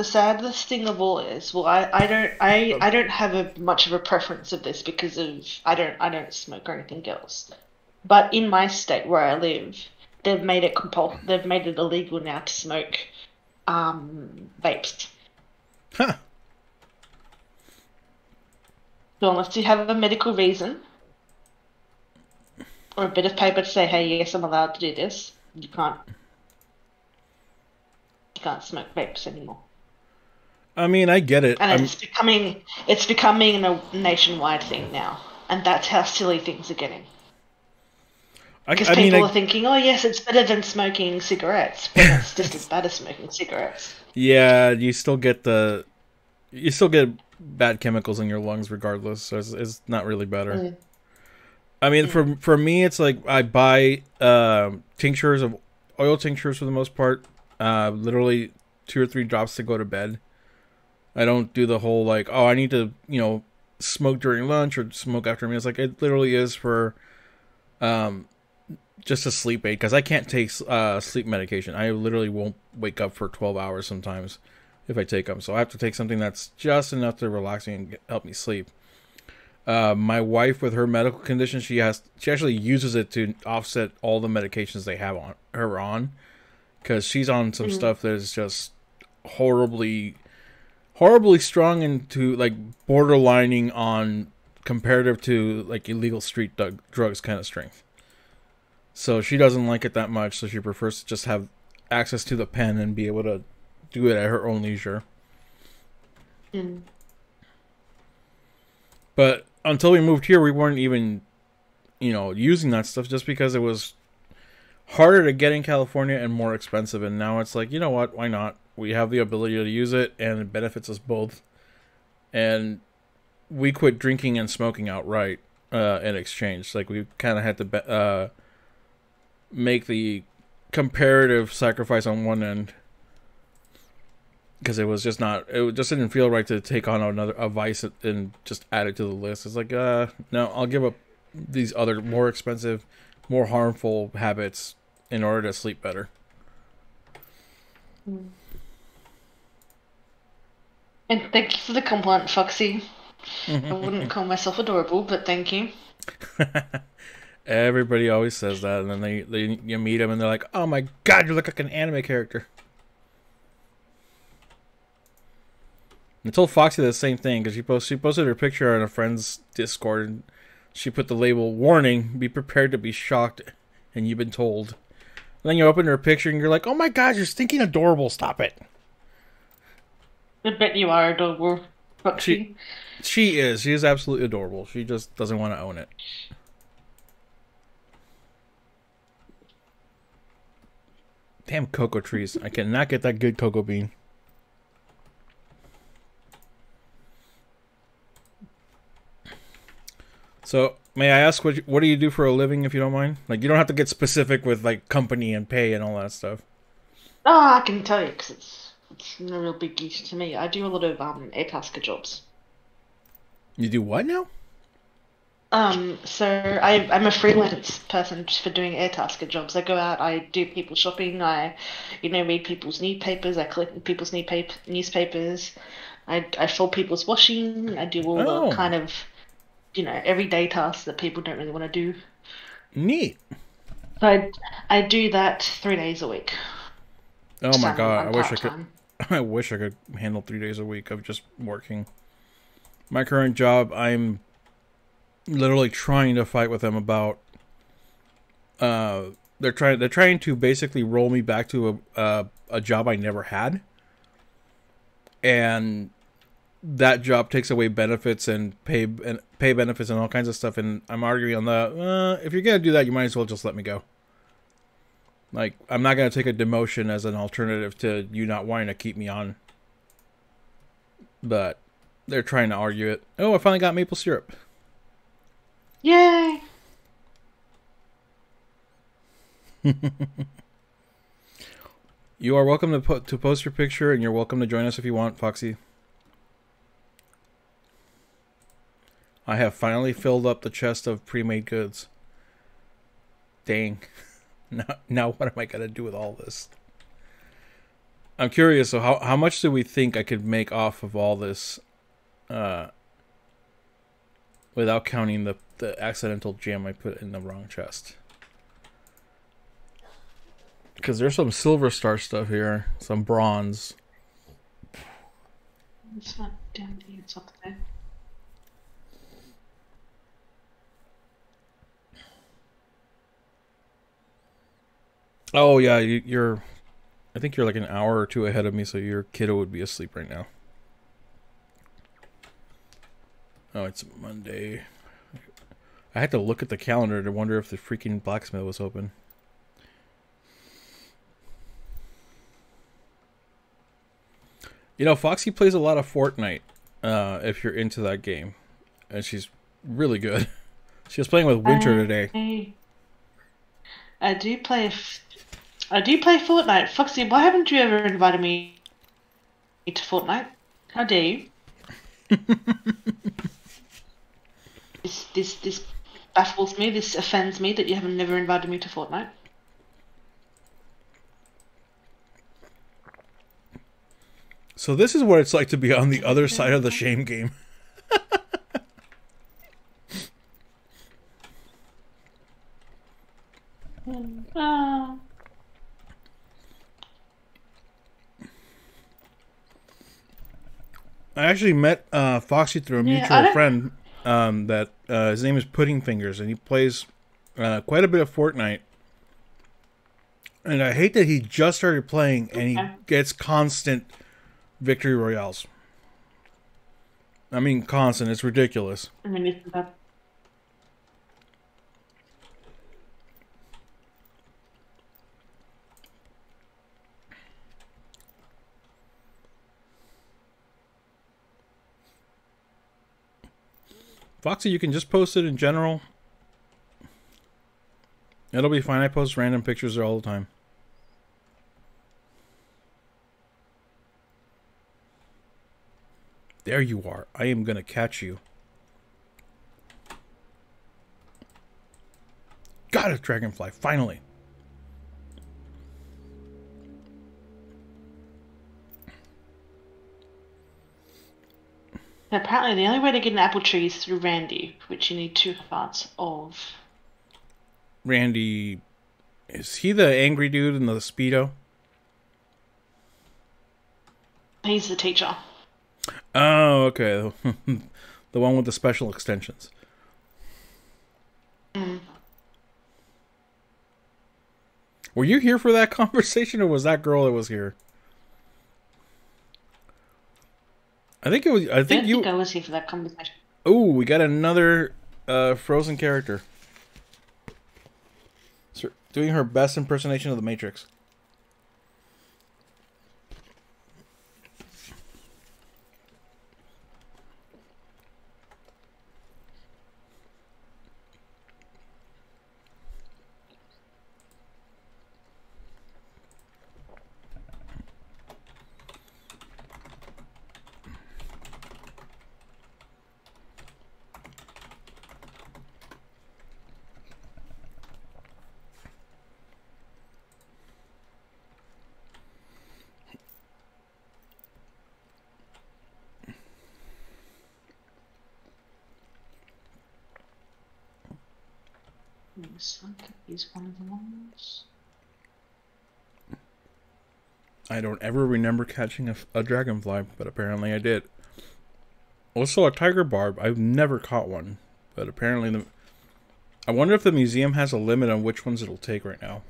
saddest thing of all is, well, I don't have much of a preference of this because of I don't smoke or anything else. But in my state where I live, they've made it illegal now to smoke vapes. Huh. So unless you have a medical reason or a bit of paper to say, hey, yes, I'm allowed to do this, you can't smoke vapes anymore. I mean, I get it. And it's becoming a nationwide thing now. And that's how silly things are getting. Because people are thinking, oh yes, it's better than smoking cigarettes, but it's just as bad as smoking cigarettes. Yeah, you still get bad chemicals in your lungs regardless, so it's not really better. I mean, for me, it's like I buy tinctures of oil tinctures for the most part, literally 2 or 3 drops to go to bed. I don't do the whole like, oh, I need to, smoke during lunch or smoke after meals. Like, it literally is for just a sleep aid, because I can't take sleep medication. I literally won't wake up for 12 hours sometimes if I take them. So I have to take something that's just enough to relax me and help me sleep. My wife, with her medical condition, she actually uses it to offset all the medications they have on her, because she's on some stuff that is just horribly strong and to like borderlining on comparative to like illegal street drugs kind of strength. So she doesn't like it that much, so she prefers to just have access to the pen and be able to do it at her own leisure. But until we moved here, we weren't even, using that stuff, just because it was harder to get in California and more expensive. And now it's like, you know what? Why not? We have the ability to use it, and it benefits us both. And we quit drinking and smoking outright in exchange. Like, we kind of had to make the comparative sacrifice on one end, because it just didn't feel right to take on a vice and just add it to the list. It's like, no, I'll give up these other more expensive, more harmful habits in order to sleep better. And thank you for the compliment, Foxy. I wouldn't call myself adorable, but thank you. Everybody always says that, and then they you meet them and they're like, "Oh my god, you look like an anime character." I told Foxy the same thing because she posted her picture on a friend's Discord and she put the label "Warning: Be prepared to be shocked," and you've been told. And then you open her picture and you're like, "Oh my god, you're stinking adorable! Stop it." I bet you are adorable, Foxy. She is. She is absolutely adorable. She just doesn't want to own it. Damn cocoa trees! I cannot get that good cocoa bean. So, may I ask what do you do for a living, if you don't mind? Like, you don't have to get specific with like company and pay and all that stuff. Oh, I can tell you because it's no real big use to me. I do a lot of Airtasker jobs. You do what now? So I'm a freelance person just for doing Airtasker jobs. I go out, I do people shopping, I, read people's newspapers, I collect people's newspapers, I fold people's washing, I do all the kind of, everyday tasks that people don't really want to do. Neat. So I do that 3 days a week. Oh my god, I'm part-time. I wish I could handle 3 days a week of just working. My current job, I'm literally trying to fight with them about they're trying to basically roll me back to a job I never had. And that job takes away benefits and pay benefits and all kinds of stuff, and I'm arguing on the if you're gonna do that, you might as well just let me go. Like, I'm not gonna take a demotion as an alternative to you not wanting to keep me on. But they're trying to argue it. Oh, I finally got maple syrup. Yay! You are welcome to post your picture, and you're welcome to join us if you want, Foxy. I have finally filled up the chest of pre-made goods. Dang. Now what am I going to do with all this? I'm curious, so how much do we think I could make off of all this without counting the accidental gem I put in the wrong chest? Because there's some silver star stuff here, some bronze. It's not down here, it's up there. Oh yeah, you're. I think you're like an hour or two ahead of me, so your kiddo would be asleep right now. Oh, it's Monday. I had to look at the calendar to wonder if the freaking blacksmith was open. Foxy plays a lot of Fortnite, if you're into that game. And she's really good. She was playing with Winter today. I do play Fortnite. Foxy, why haven't you ever invited me to Fortnite? How dare you? This baffles me. This offends me that you haven't never invited me to Fortnite. So this is what it's like to be on the other side of the shame game. I actually met Foxy through a mutual friend that his name is Pudding Fingers, and he plays quite a bit of Fortnite. And I hate that he just started playing and he gets constant victory royales. I mean, constant. It's ridiculous. I mean, isn't that... Foxy, you can just post it in general. It'll be fine. I post random pictures there all the time. There you are. I am going to catch you. Got a dragonfly, finally. Apparently, the only way to get an apple tree is through Randy, which you need 2 hearts of. Randy, is he the angry dude in the Speedo? He's the teacher. Oh, okay. The one with the special extensions. Were you here for that conversation, or was that girl that was here? I think it was. I think you. think I was here for that conversation. Oh, we got another Frozen character. Doing her best impersonation of the Matrix. Looks like he's one of the ones. I don't ever remember catching a dragonfly, but apparently I did. Also, a tiger barb. I've never caught one, but apparently I wonder if the museum has a limit on which ones it'll take right now.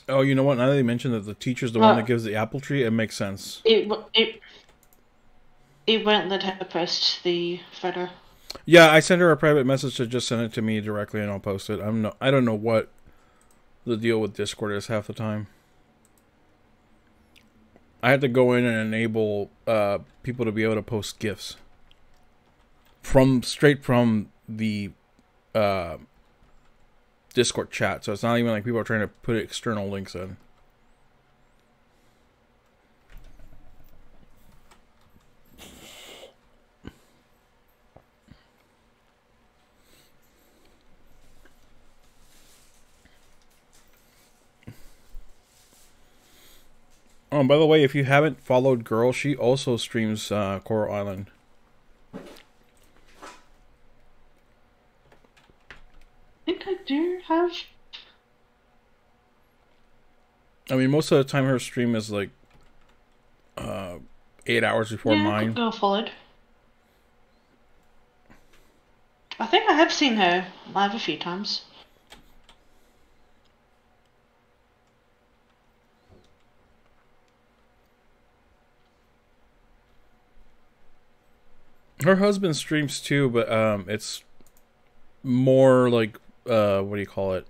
Oh, you know what? Now that you mentioned that the teacher's the one that gives the apple tree, it makes sense. It won't let her post the photo. Yeah, I sent her a private message to just send it to me directly, and I'll post it. I don't know what the deal with Discord is half the time. I had to go in and enable people to be able to post GIFs straight from the Discord chat, so it's not even like people are trying to put external links in. Oh, and by the way, if you haven't followed Girl, she also streams Coral Island. I think I do have. I mean, most of the time her stream is like 8 hours before mine. Girl followed. I think I have seen her live a few times. Her husband streams too, but it's more like what do you call it?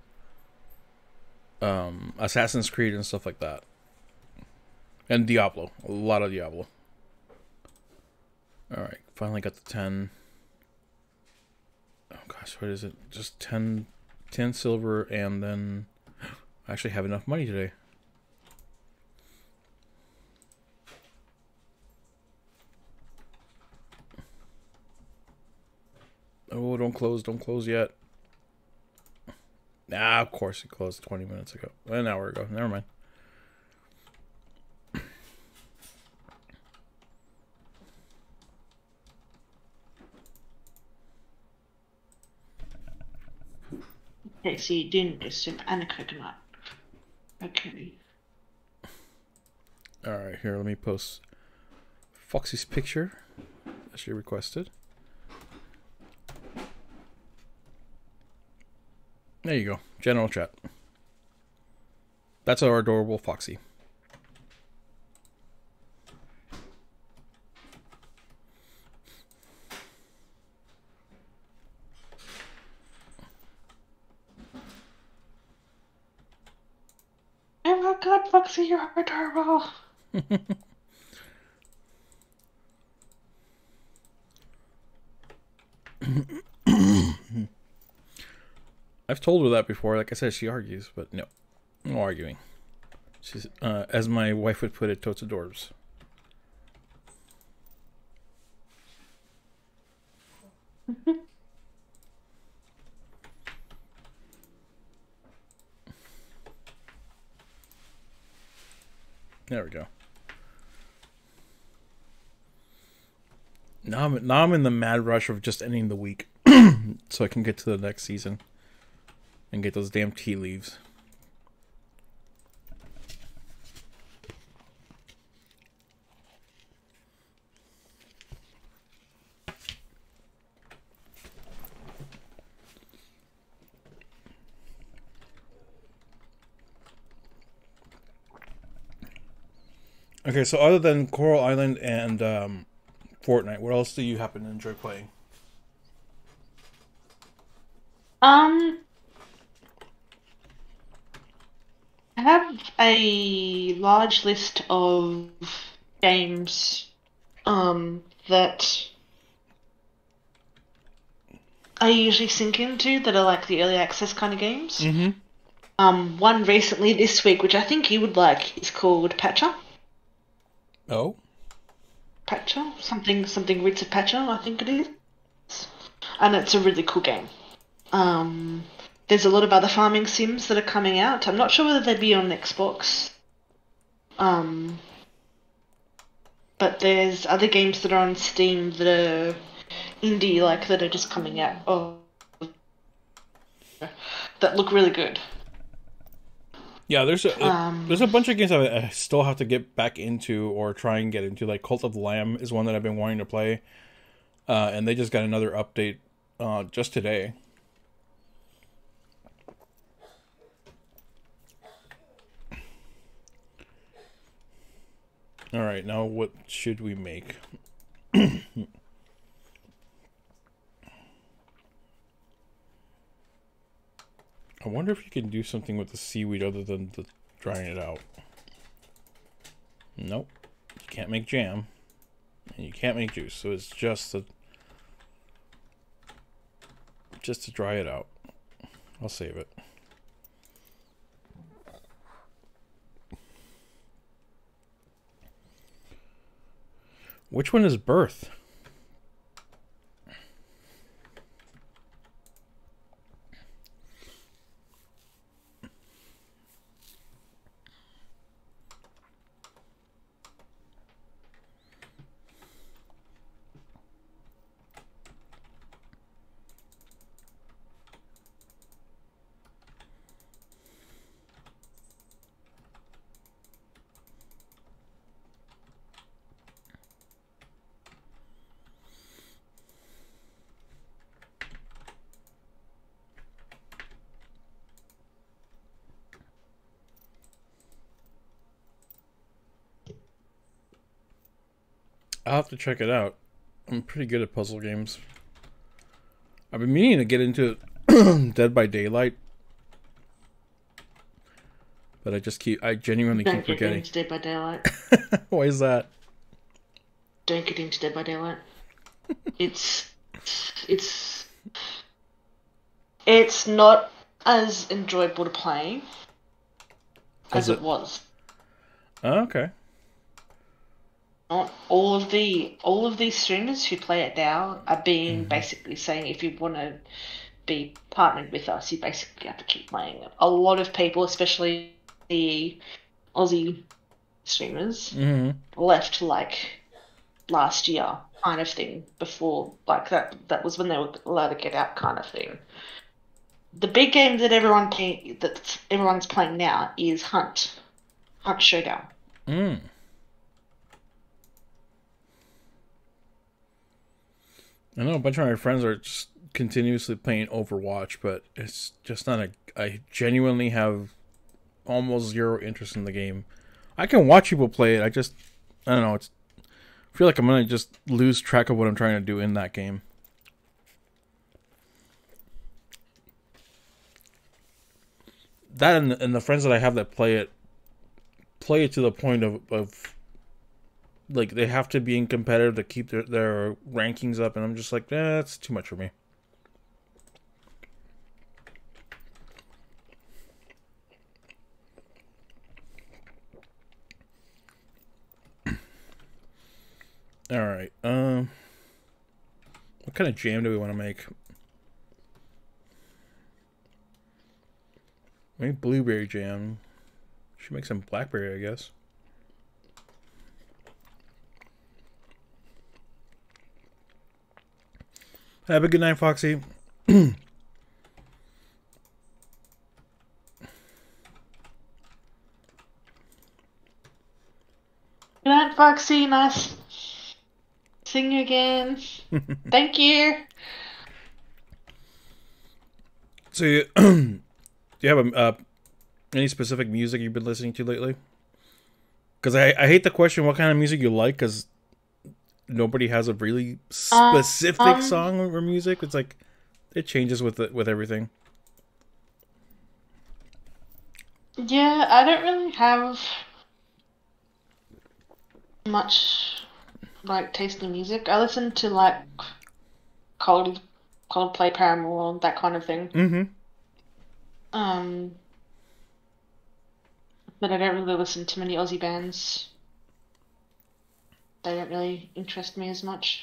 Assassin's Creed and stuff like that. And Diablo. A lot of Diablo. Alright, finally got the 10. Oh gosh, what is it? Just 10 silver, and then I actually have enough money today. Oh, don't close yet. Ah, of course it closed 20 minutes ago. An hour ago. Never mind. Okay, so you didn't get soup and a coconut. Okay. Alright, here, let me post Foxy's picture that she requested. There you go. General chat. That's our adorable Foxy. Oh my god, Foxy, you're adorable. I've told her that before. Like I said, she argues, but no arguing. She's, as my wife would put it, totes adorbs. There we go. Now I'm in the mad rush of just ending the week so I can get to the next season and get those damn tea leaves. Okay, so other than Coral Island and Fortnite, what else do you happen to enjoy playing? I have a large list of games that I usually sink into that are like the early access kind of games. Mm-hmm. One recently this week, which I think you would like, is called Patcher. Oh? Patcher? Something Roots of Patcher, I think it is. And it's a really cool game. There's a lot of other farming sims that are coming out. I'm not sure whether they'd be on Xbox. But there's other games that are on Steam that are indie, like, that are just coming out. That look really good. Yeah, there's a bunch of games that I still have to get back into or try and get into. Like Cult of the Lamb is one that I've been wanting to play, and they just got another update just today. All right, now what should we make? I wonder if you can do something with the seaweed other than drying it out. Nope. You can't make jam. And you can't make juice. So it's just to dry it out. I'll save it. Which one is birth? I'll have to check it out. I'm pretty good at puzzle games. I've been meaning to get into Dead by Daylight, but I genuinely keep forgetting. Don't get into Dead by Daylight. Why is that? Don't get into Dead by Daylight. It's not as enjoyable to play as it was. Oh, okay. Not all of these streamers who play it now are being basically saying if you want to be partnered with us, you basically have to keep playing it. A lot of people, especially the Aussie streamers, left like last year kind of thing before like that was when they were allowed to get out kind of thing. The big game that everyone's playing now is Hunt Showdown. I know a bunch of my friends are just continuously playing Overwatch, but it's just not I genuinely have almost zero interest in the game. I can watch people play it. I don't know. I feel like I'm gonna just lose track of what I'm trying to do in that game. That and the friends that I have that play it to the point of like they have to be in competitive to keep their rankings up, and I'm just like, that's too much for me. All right. What kind of jam do we want to make? Maybe blueberry jam. Should make some blackberry, I guess. Have a good night, Foxy. Good night, Foxy. Nice seeing you again. Thank you. So, do you have any specific music you've been listening to lately? Because I hate the question what kind of music you like, because nobody has a really specific song or music. It's like it changes with everything. Yeah, I don't really have much like taste in music. I listen to like Coldplay, Paramore, that kind of thing. Mm-hmm. But I don't really listen to many Aussie bands. They don't really interest me as much.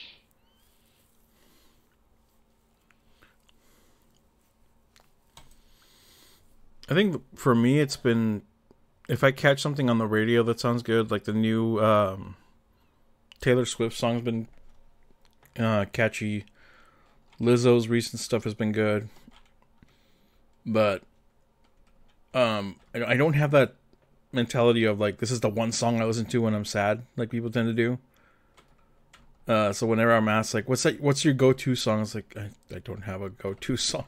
I think for me, it's been if I catch something on the radio that sounds good, like the new Taylor Swift song's been catchy. Lizzo's recent stuff has been good, but I don't have that mentality of like this is the one song I listen to when I'm sad, like people tend to do. So whenever I'm asked like what's your go-to song, it's like I don't have a go-to song.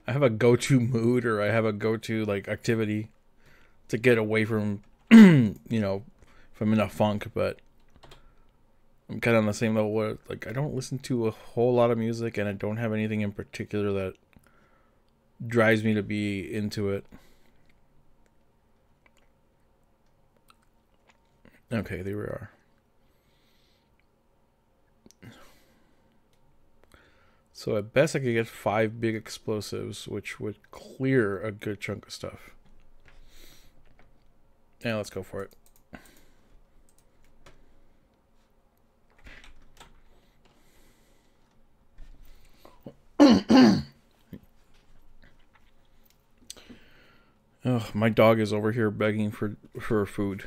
I have a go-to mood, or I have a go-to like activity to get away from if I'm in a funk. But I'm kind of on the same level where like I don't listen to a whole lot of music, and I don't have anything in particular that drives me to be into it. Okay, there we are. So at best I could get 5 big explosives, which would clear a good chunk of stuff. Yeah, let's go for it. Oh, my dog is over here begging for food.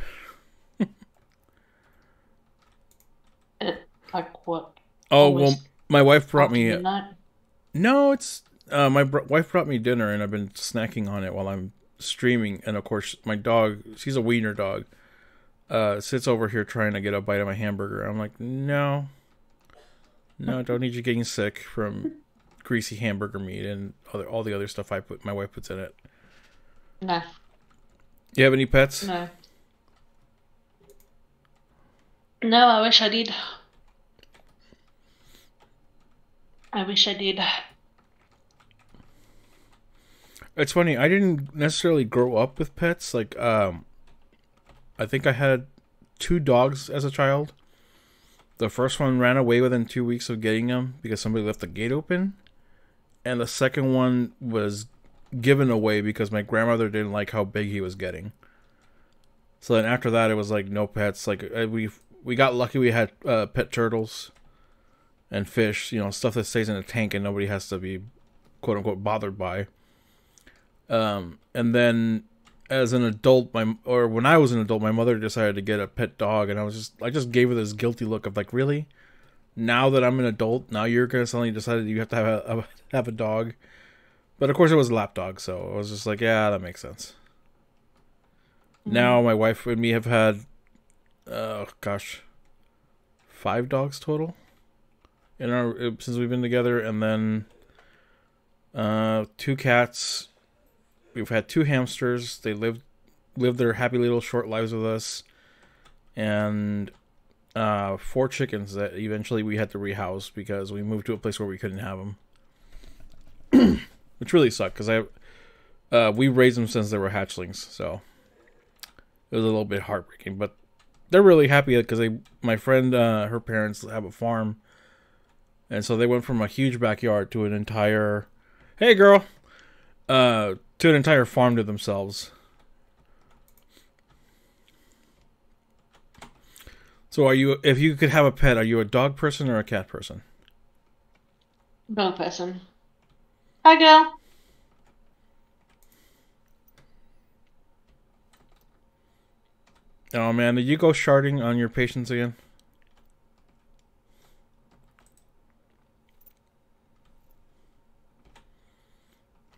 Like what? Oh, well, my wife brought me... Midnight? No, it's... my wife brought me dinner, and I've been snacking on it while I'm streaming. And, of course, my dog, she's a wiener dog, sits over here trying to get a bite of my hamburger. I'm like, no, don't need you getting sick from greasy hamburger meat and all the other stuff my wife puts in it. No. You have any pets? No. No, I wish I did. I wish I did. It's funny, I didn't necessarily grow up with pets. Like, I think I had 2 dogs as a child. The first one ran away within 2 weeks of getting him because somebody left the gate open. And the second one was given away because my grandmother didn't like how big he was getting. So then after that, it was like no pets. Like, we got lucky we had pet turtles and fish, stuff that stays in a tank and nobody has to be quote unquote bothered by. And then as an adult, when I was an adult, my mother decided to get a pet dog, and I just gave her this guilty look of like, really? Now that I'm an adult, now you're gonna suddenly decide that you have to have a dog? But of course it was a lap dog, so I was just like, yeah, that makes sense. Now my wife and me have had 5 dogs total since we've been together, and then 2 cats. We've had 2 hamsters. They lived their happy little short lives with us, and 4 chickens that eventually we had to rehouse because we moved to a place where we couldn't have them, which really sucked because we raised them since they were hatchlings, so it was a little bit heartbreaking. But they're really happy because my friend, her parents have a farm, and so they went from a huge backyard to an entire, hey girl, to an entire farm to themselves. So are you, if you could have a pet, are you a dog person or a cat person? Dog person. Hi, girl. Oh man, did you go sharding on your patients again?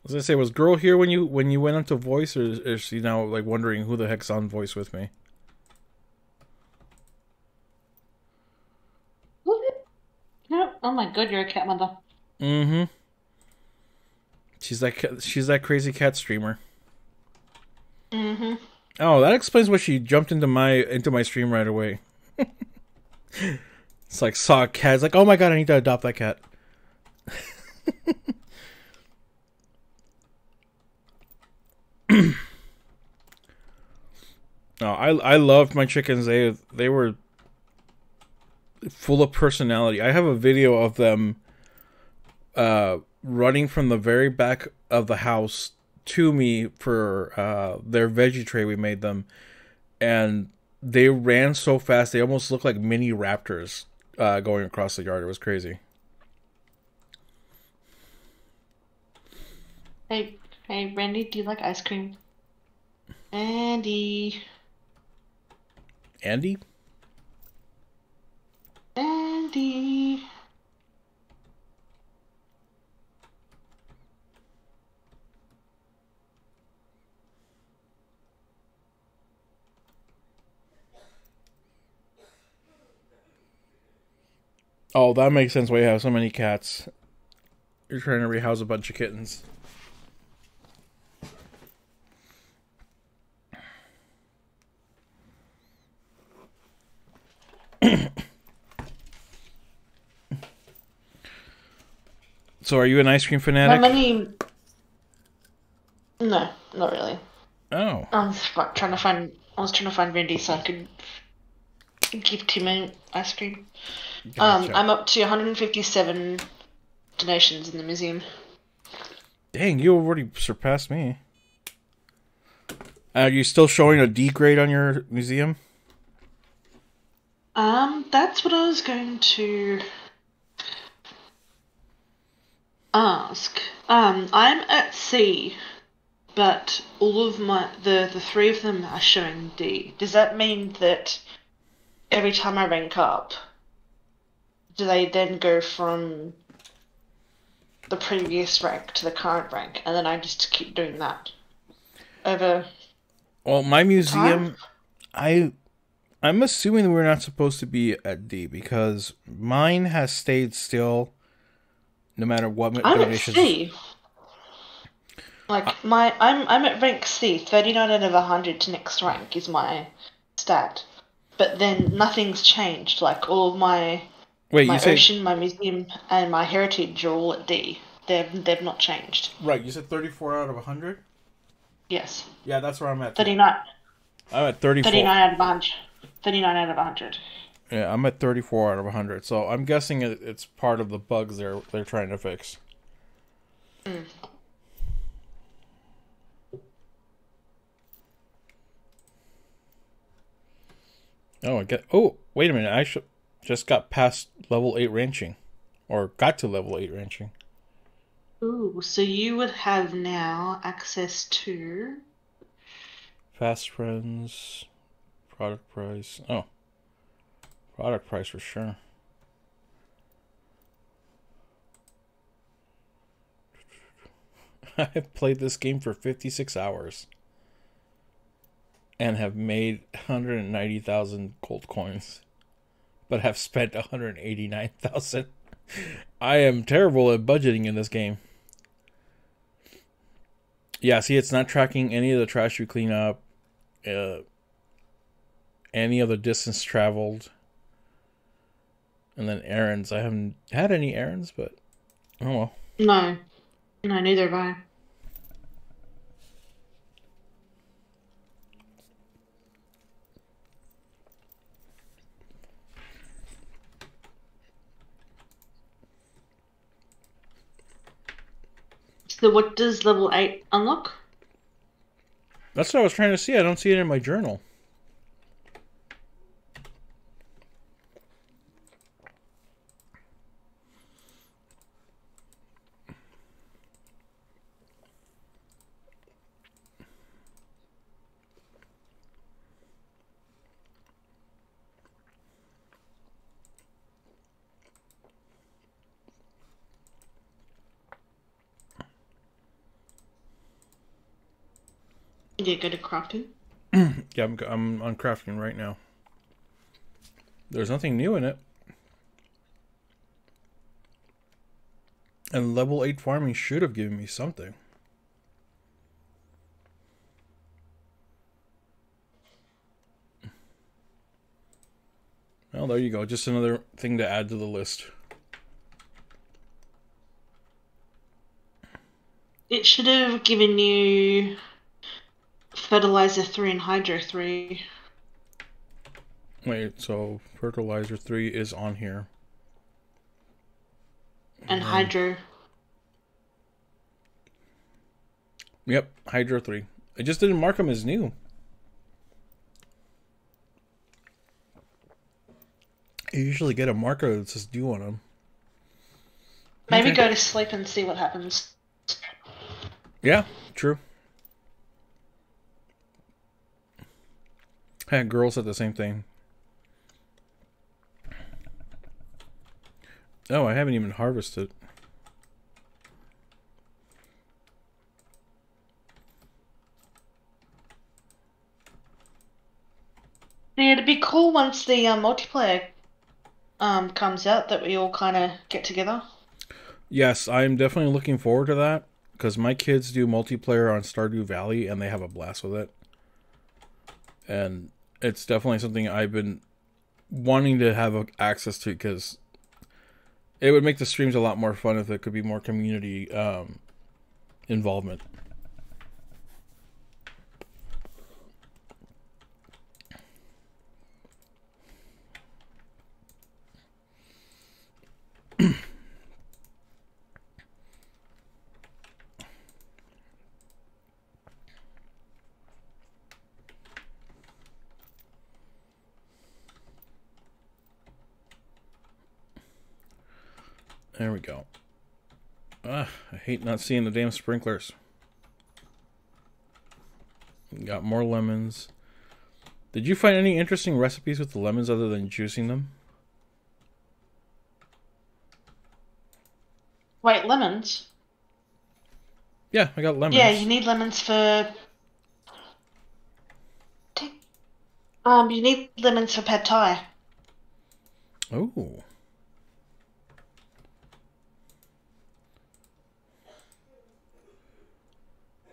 As I say, was girl here when you went into voice, or is she now like wondering who the heck's on voice with me? No. Oh my god, you're a cat mother. Mm-hmm. She's that crazy cat streamer. Mm-hmm. Oh, that explains why she jumped into my stream right away. It's like saw a cat. It's like, oh my god, I need to adopt that cat. Oh, I loved my chickens. They were full of personality. I have a video of them running from the very back of the house to me for their veggie tray we made them, and they ran so fast they almost looked like mini raptors going across the yard. It was crazy. Hey, Randy, do you like ice cream? Andy. Andy? Andy. Oh, that makes sense why you have so many cats. You're trying to rehouse a bunch of kittens. So are you an ice cream How fanatic? many? No, not really. Oh. I was trying to find. I was trying to find Randy so I could gift him an ice cream. Gotcha. I'm up to 157 donations in the museum. Dang, you already surpassed me. Are you still showing a D grade on your museum? That's what I was going to ask. I'm at C, but all of the three of them are showing D. Does that mean that every time I rank up, do they then go from the previous rank to the current rank, and then I just keep doing that over Well, my museum, time? I'm assuming we're not supposed to be at D because mine has stayed still no matter what I'm at donations. C. Like I'm at rank C, 39 out of 100 to next rank is my stat. But then nothing's changed. Like all of my Wait, you said ocean, my museum, and my heritage are all at D. They've not changed. right? You said 34 out of 100. Yes, Yeah, that's where I'm at. Too. 39, I'm at 34. 39 out of 100. 39 out of 100. Yeah, I'm at 34 out of 100. So I'm guessing it's part of the bugs they're trying to fix. Mm. Oh, oh, wait a minute. I just got past level 8 ranching. Or got to level 8 ranching. Ooh, so you would have now access to... Fast friends. Product price. Oh. Product price for sure. I have played this game for 56 hours. And have made 190,000 gold coins. But have spent 189,000. I am terrible at budgeting in this game. Yeah, see, it's not tracking any of the trash you clean up. Any of the distance traveled. And then errands. I haven't had any errands, but oh well. No, neither have I. So what does level 8 unlock? That's what I was trying to see. I don't see it in my journal. Yeah, go to crafting. Yeah, I'm on crafting right now. There's nothing new in it. And level 8 farming should have given me something. Well, there you go. Just another thing to add to the list. It should have given you fertilizer 3 and hydro 3. Wait, so fertilizer 3 is on here. And hydro. Yep, hydro 3. I just didn't mark them as new. You usually get a marker that says new on them. Maybe Okay. go to sleep and see what happens. Yeah, true. Hey, girls said the same thing. Oh, I haven't even harvested. Yeah, it'd be cool once the multiplayer comes out that we all kind of get together. Yes, I'm definitely looking forward to that because my kids do multiplayer on Stardew Valley and they have a blast with it. And it's definitely something I've been wanting to have access to because it would make the streams a lot more fun if there could be more community involvement. There we go. I hate not seeing the damn sprinklers. Got more lemons. Did you find any interesting recipes with the lemons other than juicing them? Wait, lemons? Yeah, I got lemons. Yeah, you need lemons for... you need lemons for pad thai. Oh.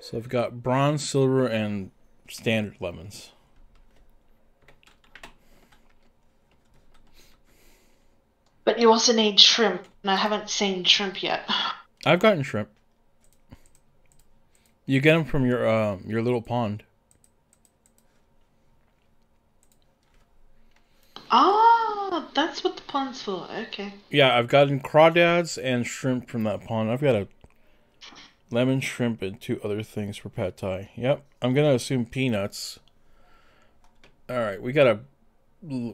So I've got bronze, silver, and standard lemons. But you also need shrimp, and I haven't seen shrimp yet. I've gotten shrimp. You get them from your little pond. Ah, that's what the pond's for. Okay. Yeah, I've gotten crawdads and shrimp from that pond. I've got a lemon, shrimp, and 2 other things for pad thai. Yep, I'm gonna assume peanuts. All right, we got a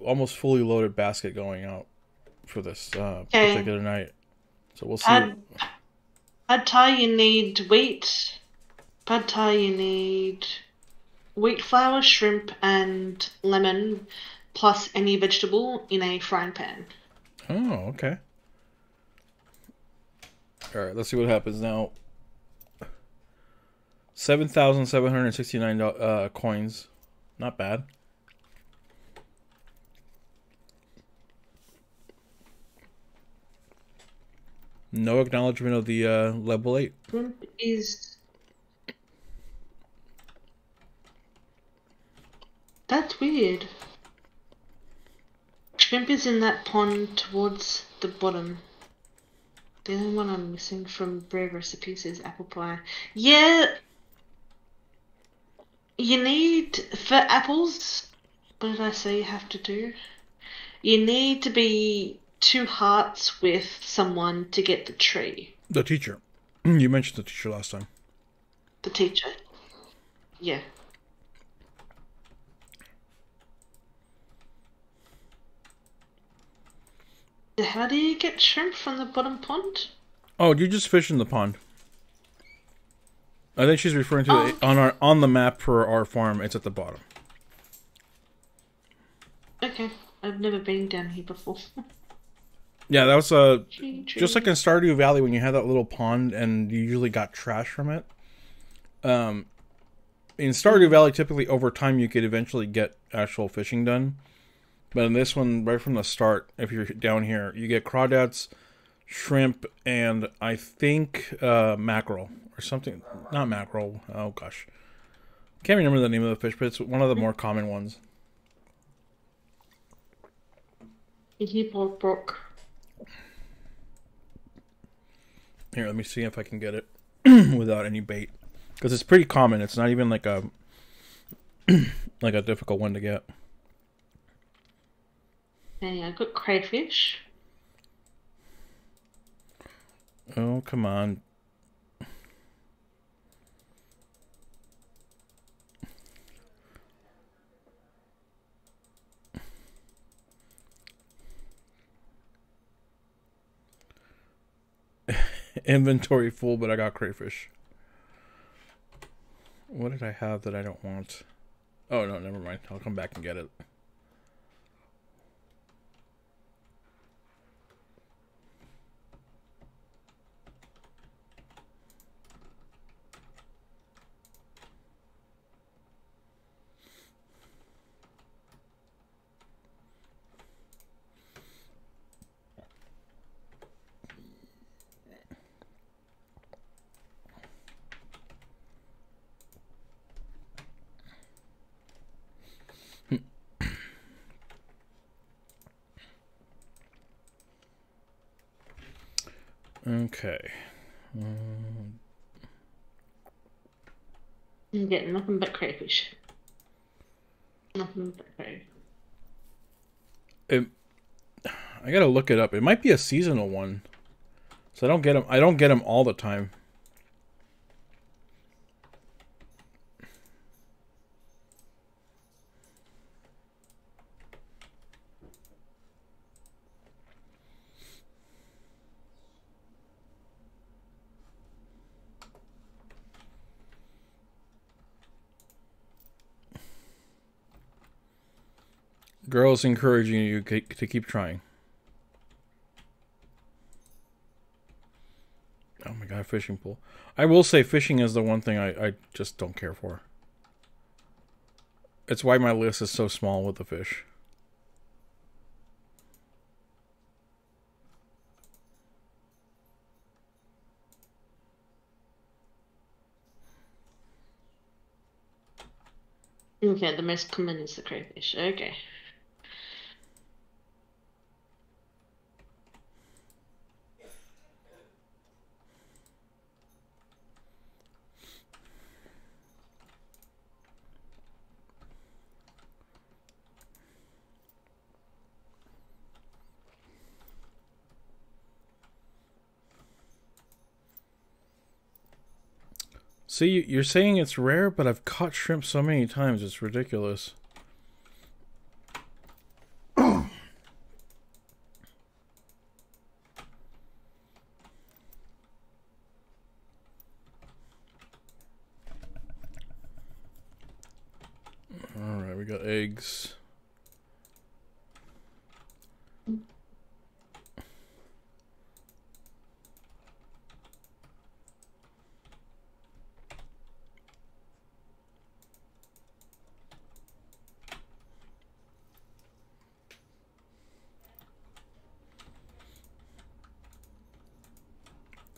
almost fully loaded basket going out for this particular night. So we'll see. Pad thai, you need wheat. Pad thai, you need wheat flour, shrimp, and lemon, plus any vegetable in a frying pan. Oh, okay. All right, let's see what happens now. 7,769 coins. Not bad. No acknowledgement of the level 8. Shrimp is... That's weird. Shrimp is in that pond towards the bottom. The only one I'm missing from bread recipes is apple pie. Yeah! You need... For apples... What did I say you have to do? You need to be 2 hearts with someone to get the tree. The teacher. You mentioned the teacher last time. The teacher. Yeah. How do you get shrimp from the bottom pond? Oh, you just fish in the pond. I think she's referring to on the map for our farm. It's at the bottom. Okay, I've never been down here before. Yeah, that was just like in Stardew Valley when you had that little pond and you usually got trash from it. in Stardew Valley, typically over time you could eventually get actual fishing done. But in this one, right from the start, if you're down here, you get crawdads, shrimp, and I think mackerel or something. Not mackerel. Oh gosh, can't remember the name of the fish, but it's one of the more common ones. Brook. Here, let me see if I can get it without any bait, because it's pretty common. It's not even like a like a difficult one to get. Okay, I got crayfish. Oh, come on. Inventory full, but I got crayfish. What did I have that I don't want? Oh, no, never mind. I'll come back and get it. Okay. I'm getting nothing but crayfish. Nothing but crayfish. I gotta look it up. It might be a seasonal one, so I don't get them. I don't get them all the time. Girls encouraging you to keep trying. Oh my god, fishing pool. I will say fishing is the one thing I just don't care for. It's why my list is so small with the fish. Okay, the most common is the crayfish. Okay. See, you're saying it's rare, but I've caught shrimp so many times, it's ridiculous. Alright, we got eggs.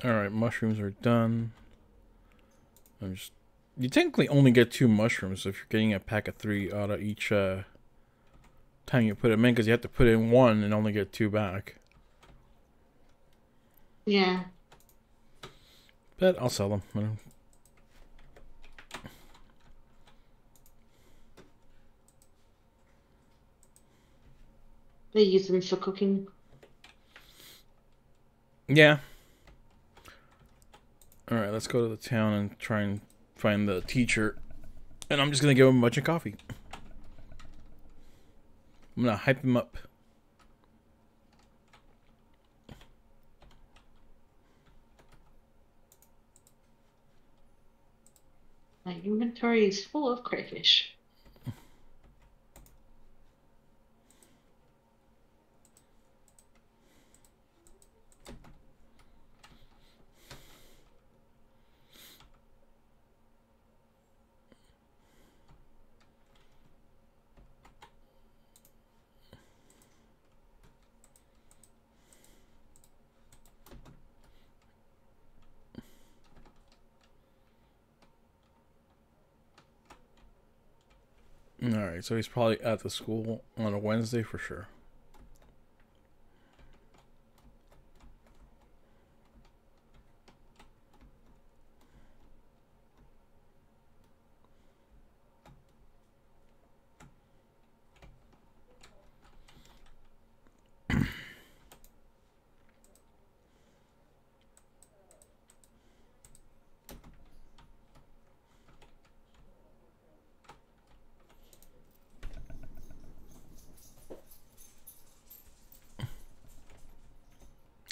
Alright, mushrooms are done. You technically only get 2 mushrooms if you're getting a pack of 3 out of each time you put them in, because you have to put in 1 and only get 2 back. Yeah. But I'll sell them. They use them for cooking. Yeah. Alright, let's go to the town and try and find the teacher. And I'm just going to give him a bunch of coffee. I'm going to hype him up. My inventory is full of crayfish. Alright, so he's probably at the school on a Wednesday for sure.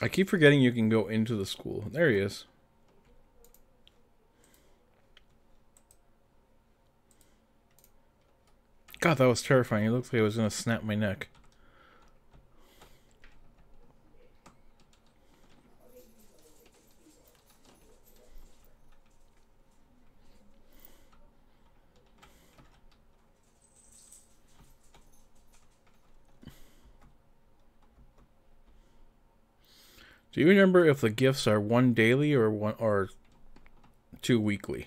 I keep forgetting you can go into the school. There he is. God, that was terrifying. It looked like I was going to snap my neck. Do you remember if the gifts are one daily or one or two weekly?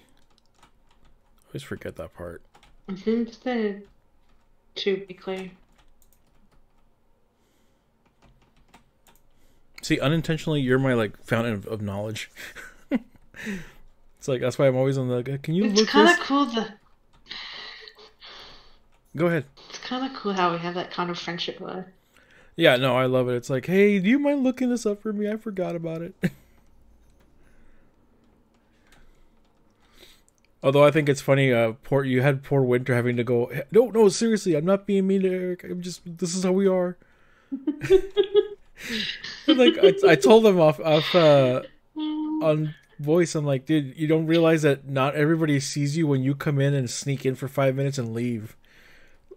I always forget that part. I think they're 2 weekly. See, unintentionally, you're my like fountain of knowledge. It's like that's why I'm always on the. Can you It's look kind this? of cool. Go ahead. It's kind of cool how we have that kind of friendship though. Yeah, no, I love it. It's like, hey, do you mind looking this up for me? I forgot about it. Although I think it's funny, you had poor Winter having to go. No, seriously, I'm not being mean to Eric. This is how we are. Like I told him off on voice. I'm like, dude, you don't realize that not everybody sees you when you come in and sneak in for 5 minutes and leave.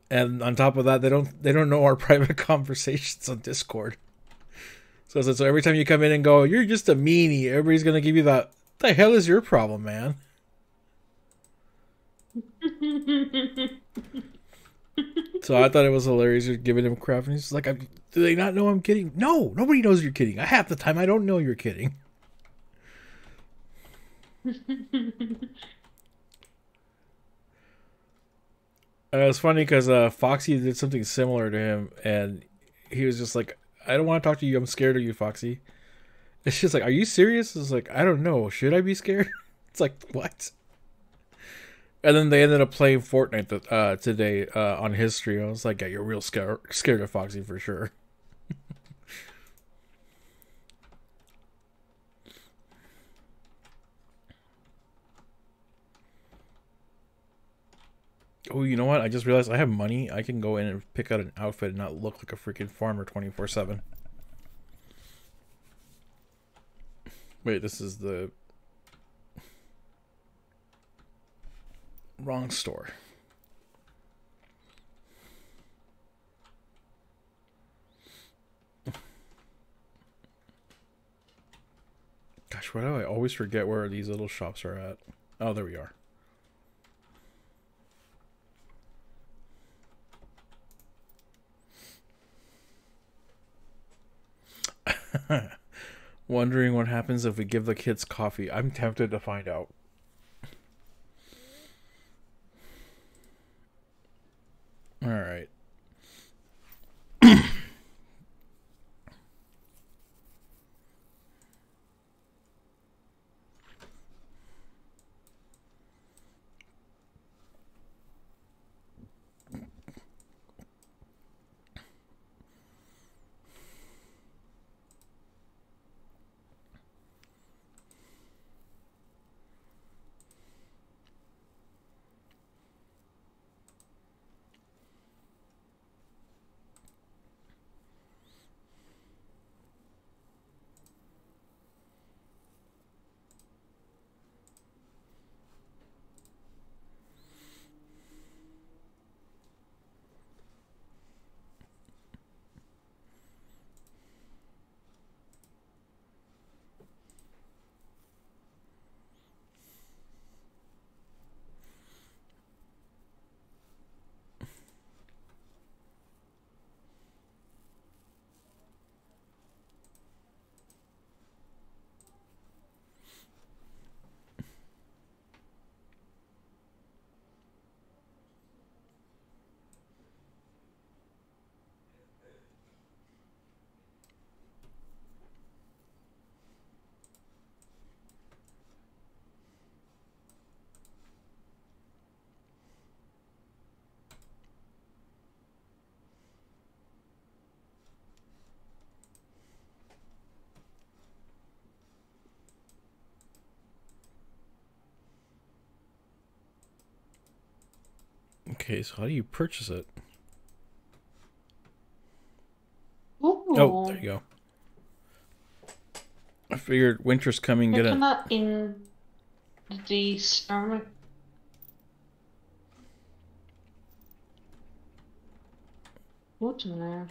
And on top of that, they don't know our private conversations on Discord. So every time you come in and go, you're just a meanie, everybody's gonna give you that. The hell is your problem, man? So I thought it was hilarious. You're giving him crap, and he's like, "Do they not know I'm kidding?" No, nobody knows you're kidding. Half the time, I don't know you're kidding. It was funny because Foxy did something similar to him, and he was just like, "I don't want to talk to you. I'm scared of you, Foxy." It's just like, "Are you serious?" It's like, "I don't know. Should I be scared?" It's like, what? And then they ended up playing Fortnite today on his stream. I was like, "Yeah, you're real scared of Foxy for sure." Oh, you know what? I just realized I have money. I can go in and pick out an outfit and not look like a freaking farmer 24/7. Wait, this is the wrong store. Gosh, why do I always forget where these little shops are at? Oh, there we are. Wondering what happens if we give the kids coffee. I'm tempted to find out. All right. Okay, so how do you purchase it? Ooh. Oh, there you go. I figured winter's coming. Get it. Coconut in the ceramic. Watermelon.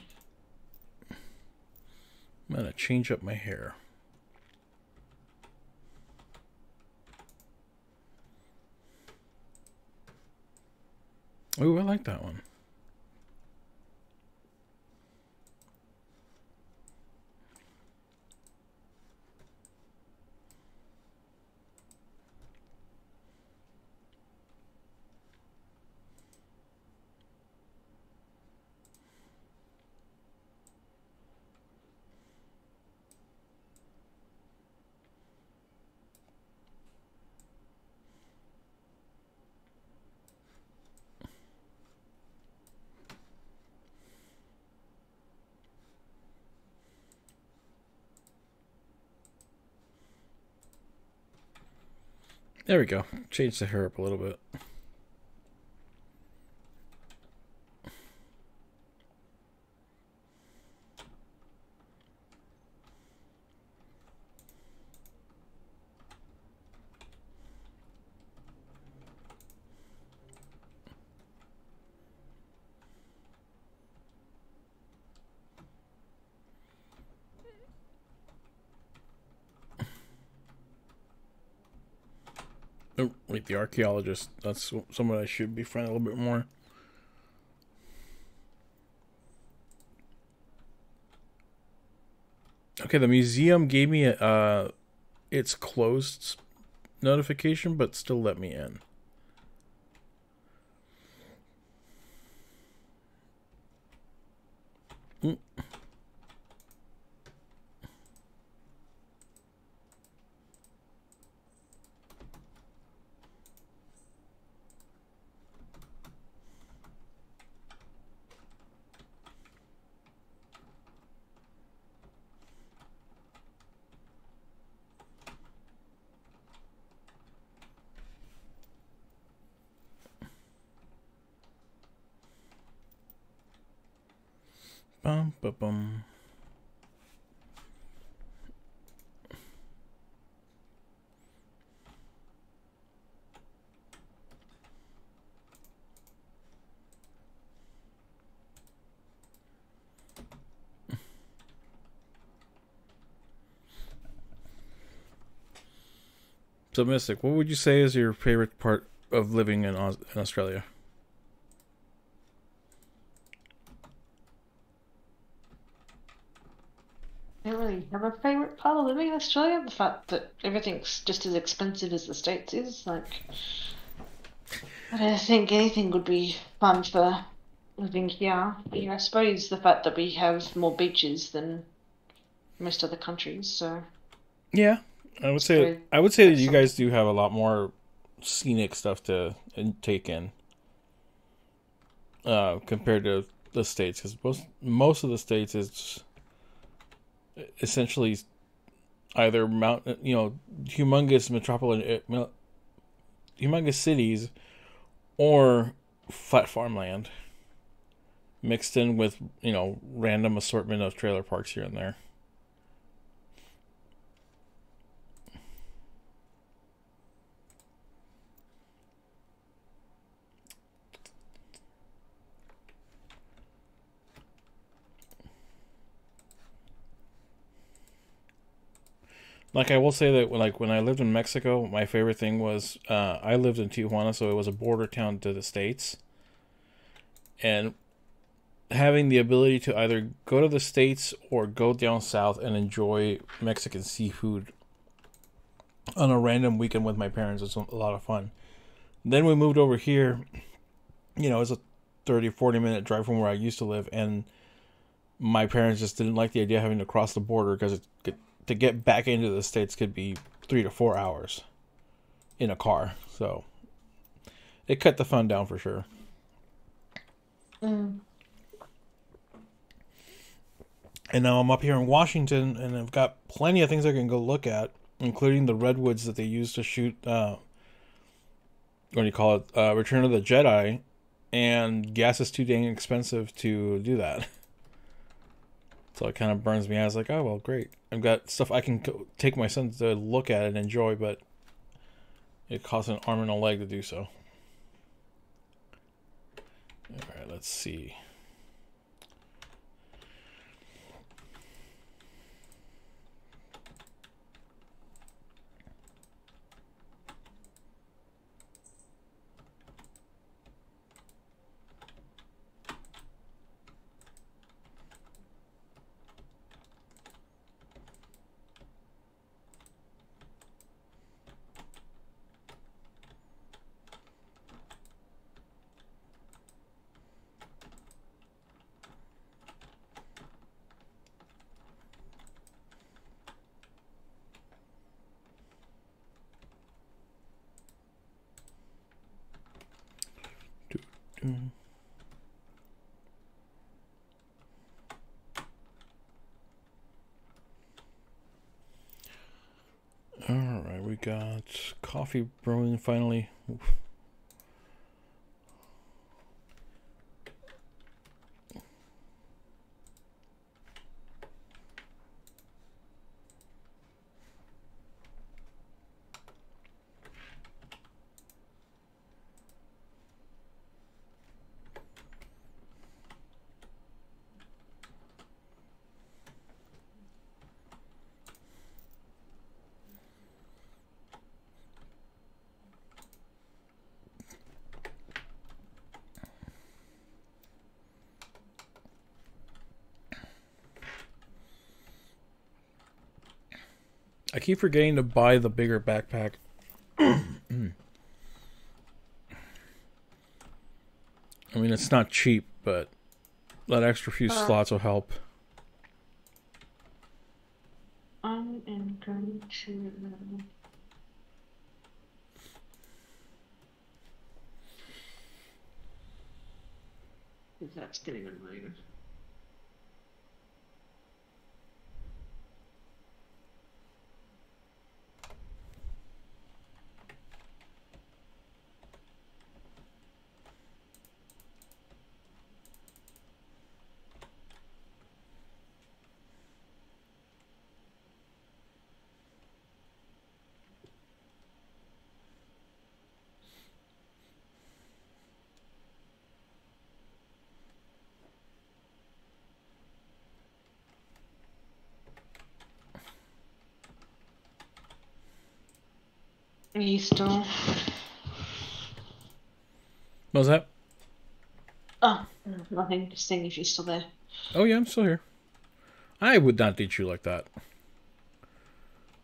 I'm gonna change up my hair. Ooh, I like that one. There we go. Change the hair up a little bit. Oh, wait, the archaeologist. That's someone I should befriend a little bit more. Okay, the museum gave me a it's closed notification, but still let me in. Bum, bum, bum. So, Mystic, what would you say is your favorite part of living in Australia? I don't really have a favorite part of living in Australia. The fact that everything's just as expensive as the States is. Like, I don't think anything would be fun for living here. I suppose the fact that we have more beaches than most other countries. So Yeah, I would say that you guys do have a lot more scenic stuff to take in compared to the States, because most of the States is essentially either humongous metropolitan, humongous cities, or flat farmland mixed in with random assortment of trailer parks here and there. Like, I will say that when I lived in Mexico, my favorite thing was I lived in Tijuana, so it was a border town to the States, and having the ability to either go to the States or go down south and enjoy Mexican seafood on a random weekend with my parents was a lot of fun. Then we moved over here. It's a 30-40 minute drive from where I used to live, and my parents just didn't like the idea of having to cross the border because to get back into the States could be 3 to 4 hours in a car. So it cut the fun down for sure. Mm. And now I'm up here in Washington, and I've got plenty of things I can go look at, including the redwoods that they use to shoot, Return of the Jedi, and gas is too dang expensive to do that. So it kind of burns me out. I was like, oh, well, great. I've got stuff I can take my son to look at and enjoy, but it costs an arm and a leg to do so. All right, let's see. Alright, we got coffee brewing finally. Oof. I keep forgetting to buy the bigger backpack. I mean, it's not cheap, but that extra few slots will help. I am going to... That's getting annoying. Are you still? What was that? Oh, nothing. Just seeing if you're still there. Oh yeah, I'm still here. I would not ditch you like that.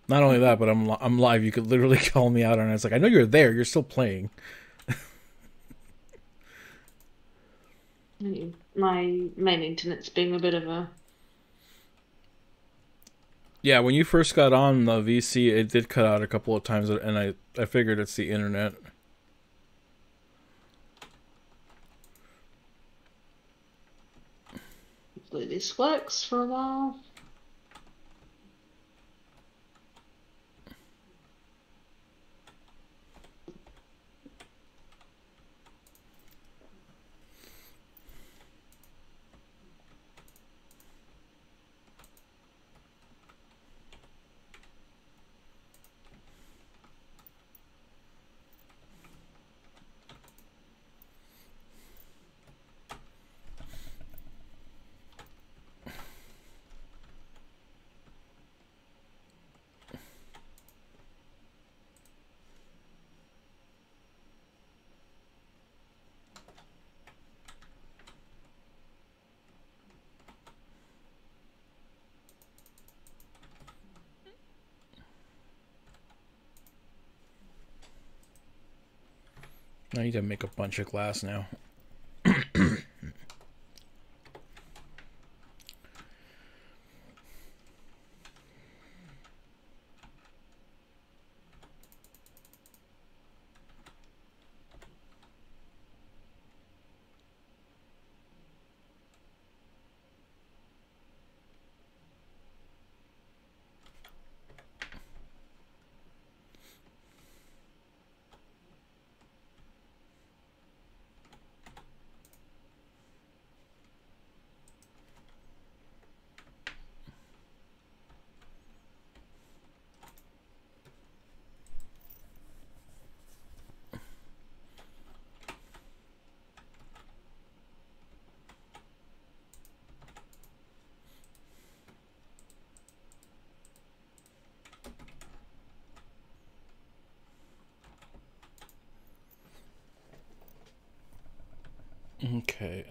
Not only that, but I'm live. You could literally call me out on it. It's like, I know you're there. You're still playing. My main internet's being a bit of a... Yeah, when you first got on the VC, it did cut out a couple of times, and I figured it's the internet. Hopefully this works for a while. I need to make a bunch of glass now. Okay.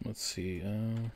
Let's see. Um,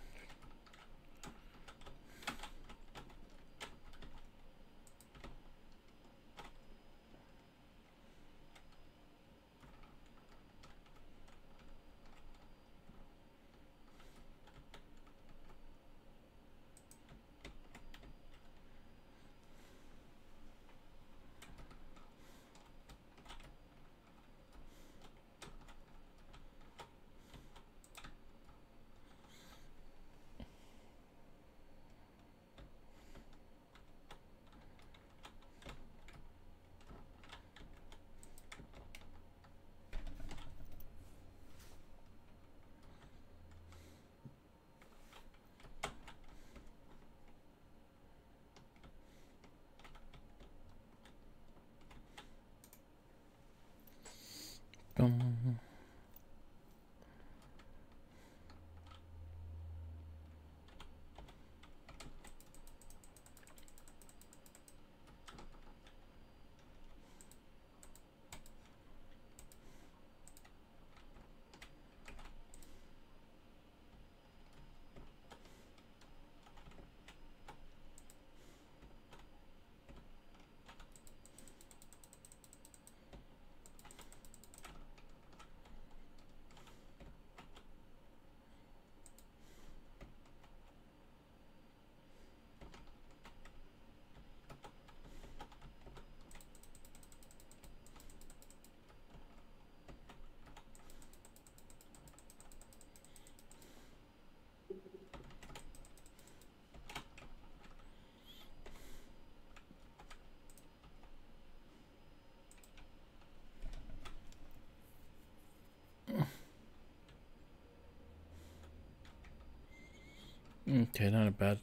okay, not a bad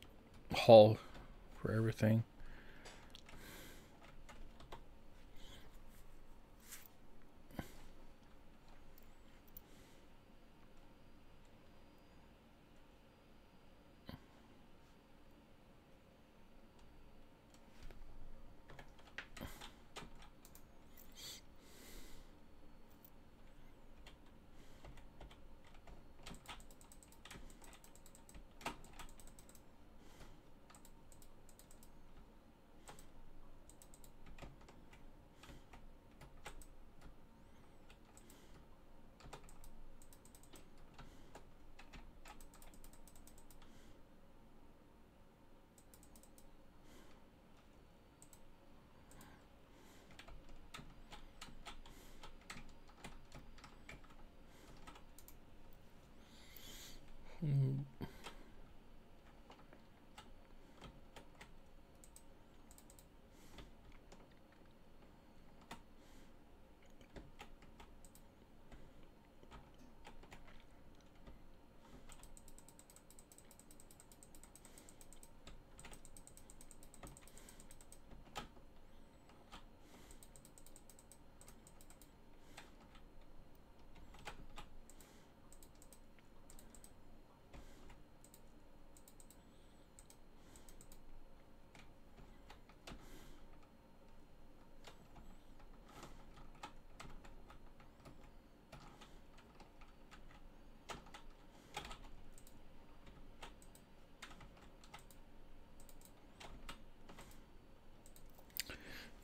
haul for everything.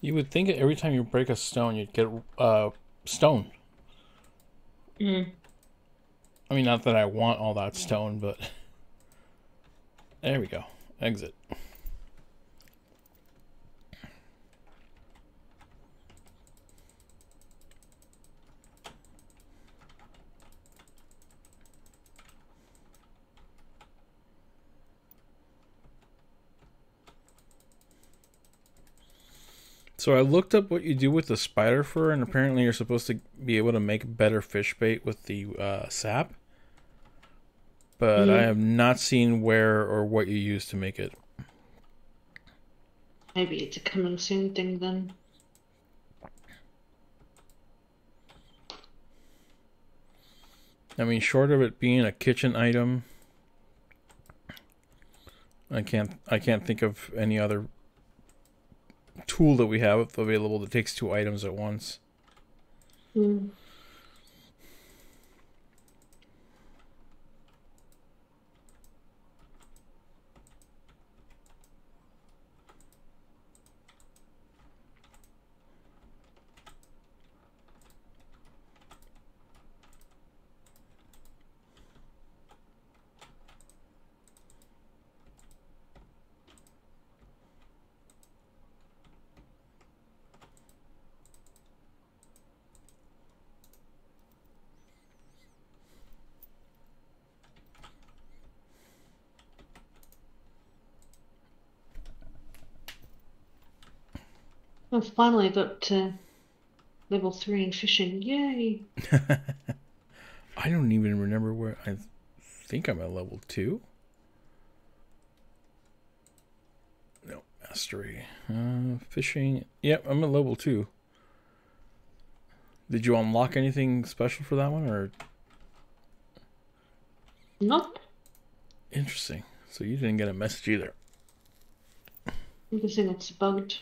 You would think that every time you break a stone, you'd get stone. Mm. I mean, not that I want all that stone, but there we go. Exit. So I looked up what you do with the spider fur, and apparently you're supposed to be able to make better fish bait with the sap. But I have not seen where or what you use to make it. Maybe it's a coming soon thing then. I mean, short of it being a kitchen item, I can't think of any other tool that we have available that takes 2 items at once. Mm. I've finally got to level 3 in fishing. Yay! I don't even remember where. I think I'm at level 2. No, mastery. Fishing. Yep, I'm at level 2. Did you unlock anything special for that one, or? Nope. Interesting. So you didn't get a message either. I'm guessing it's bugged.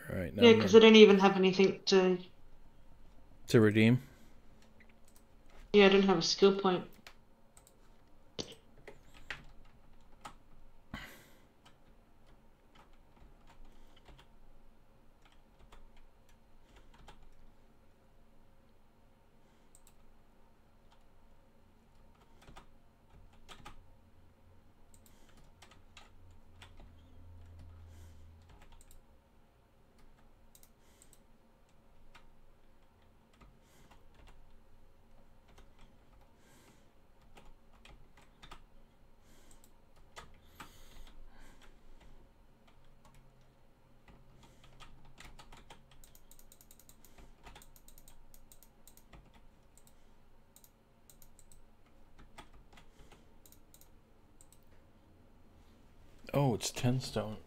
All right. Now Yeah, because I don't even have anything to... to redeem. Yeah, I don't have a skill point. Oh, it's 10 stone.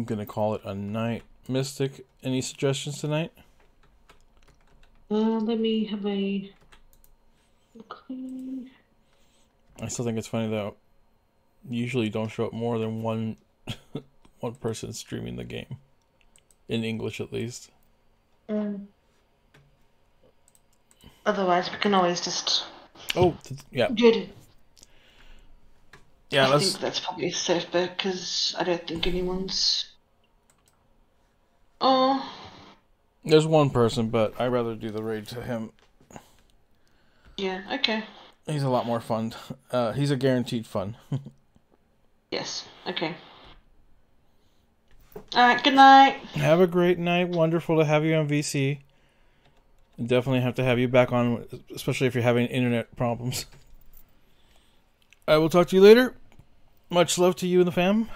gonna call it a night. Mystic, any suggestions tonight? Let me have a look. I still think it's funny though. Usually you don't show up more than one person streaming the game. In English at least. Otherwise, we can always just Yeah. get it. Yeah, I think that's probably a safe bet because I don't think anyone's. Oh. There's one person, but I'd rather do the raid to him. Yeah, okay. He's a lot more fun. He's a guaranteed fun. Yes, okay. Alright, good night. Have a great night. Wonderful to have you on VC. Definitely have to have you back on, especially if you're having internet problems. I will talk to you later. Much love to you and the fam.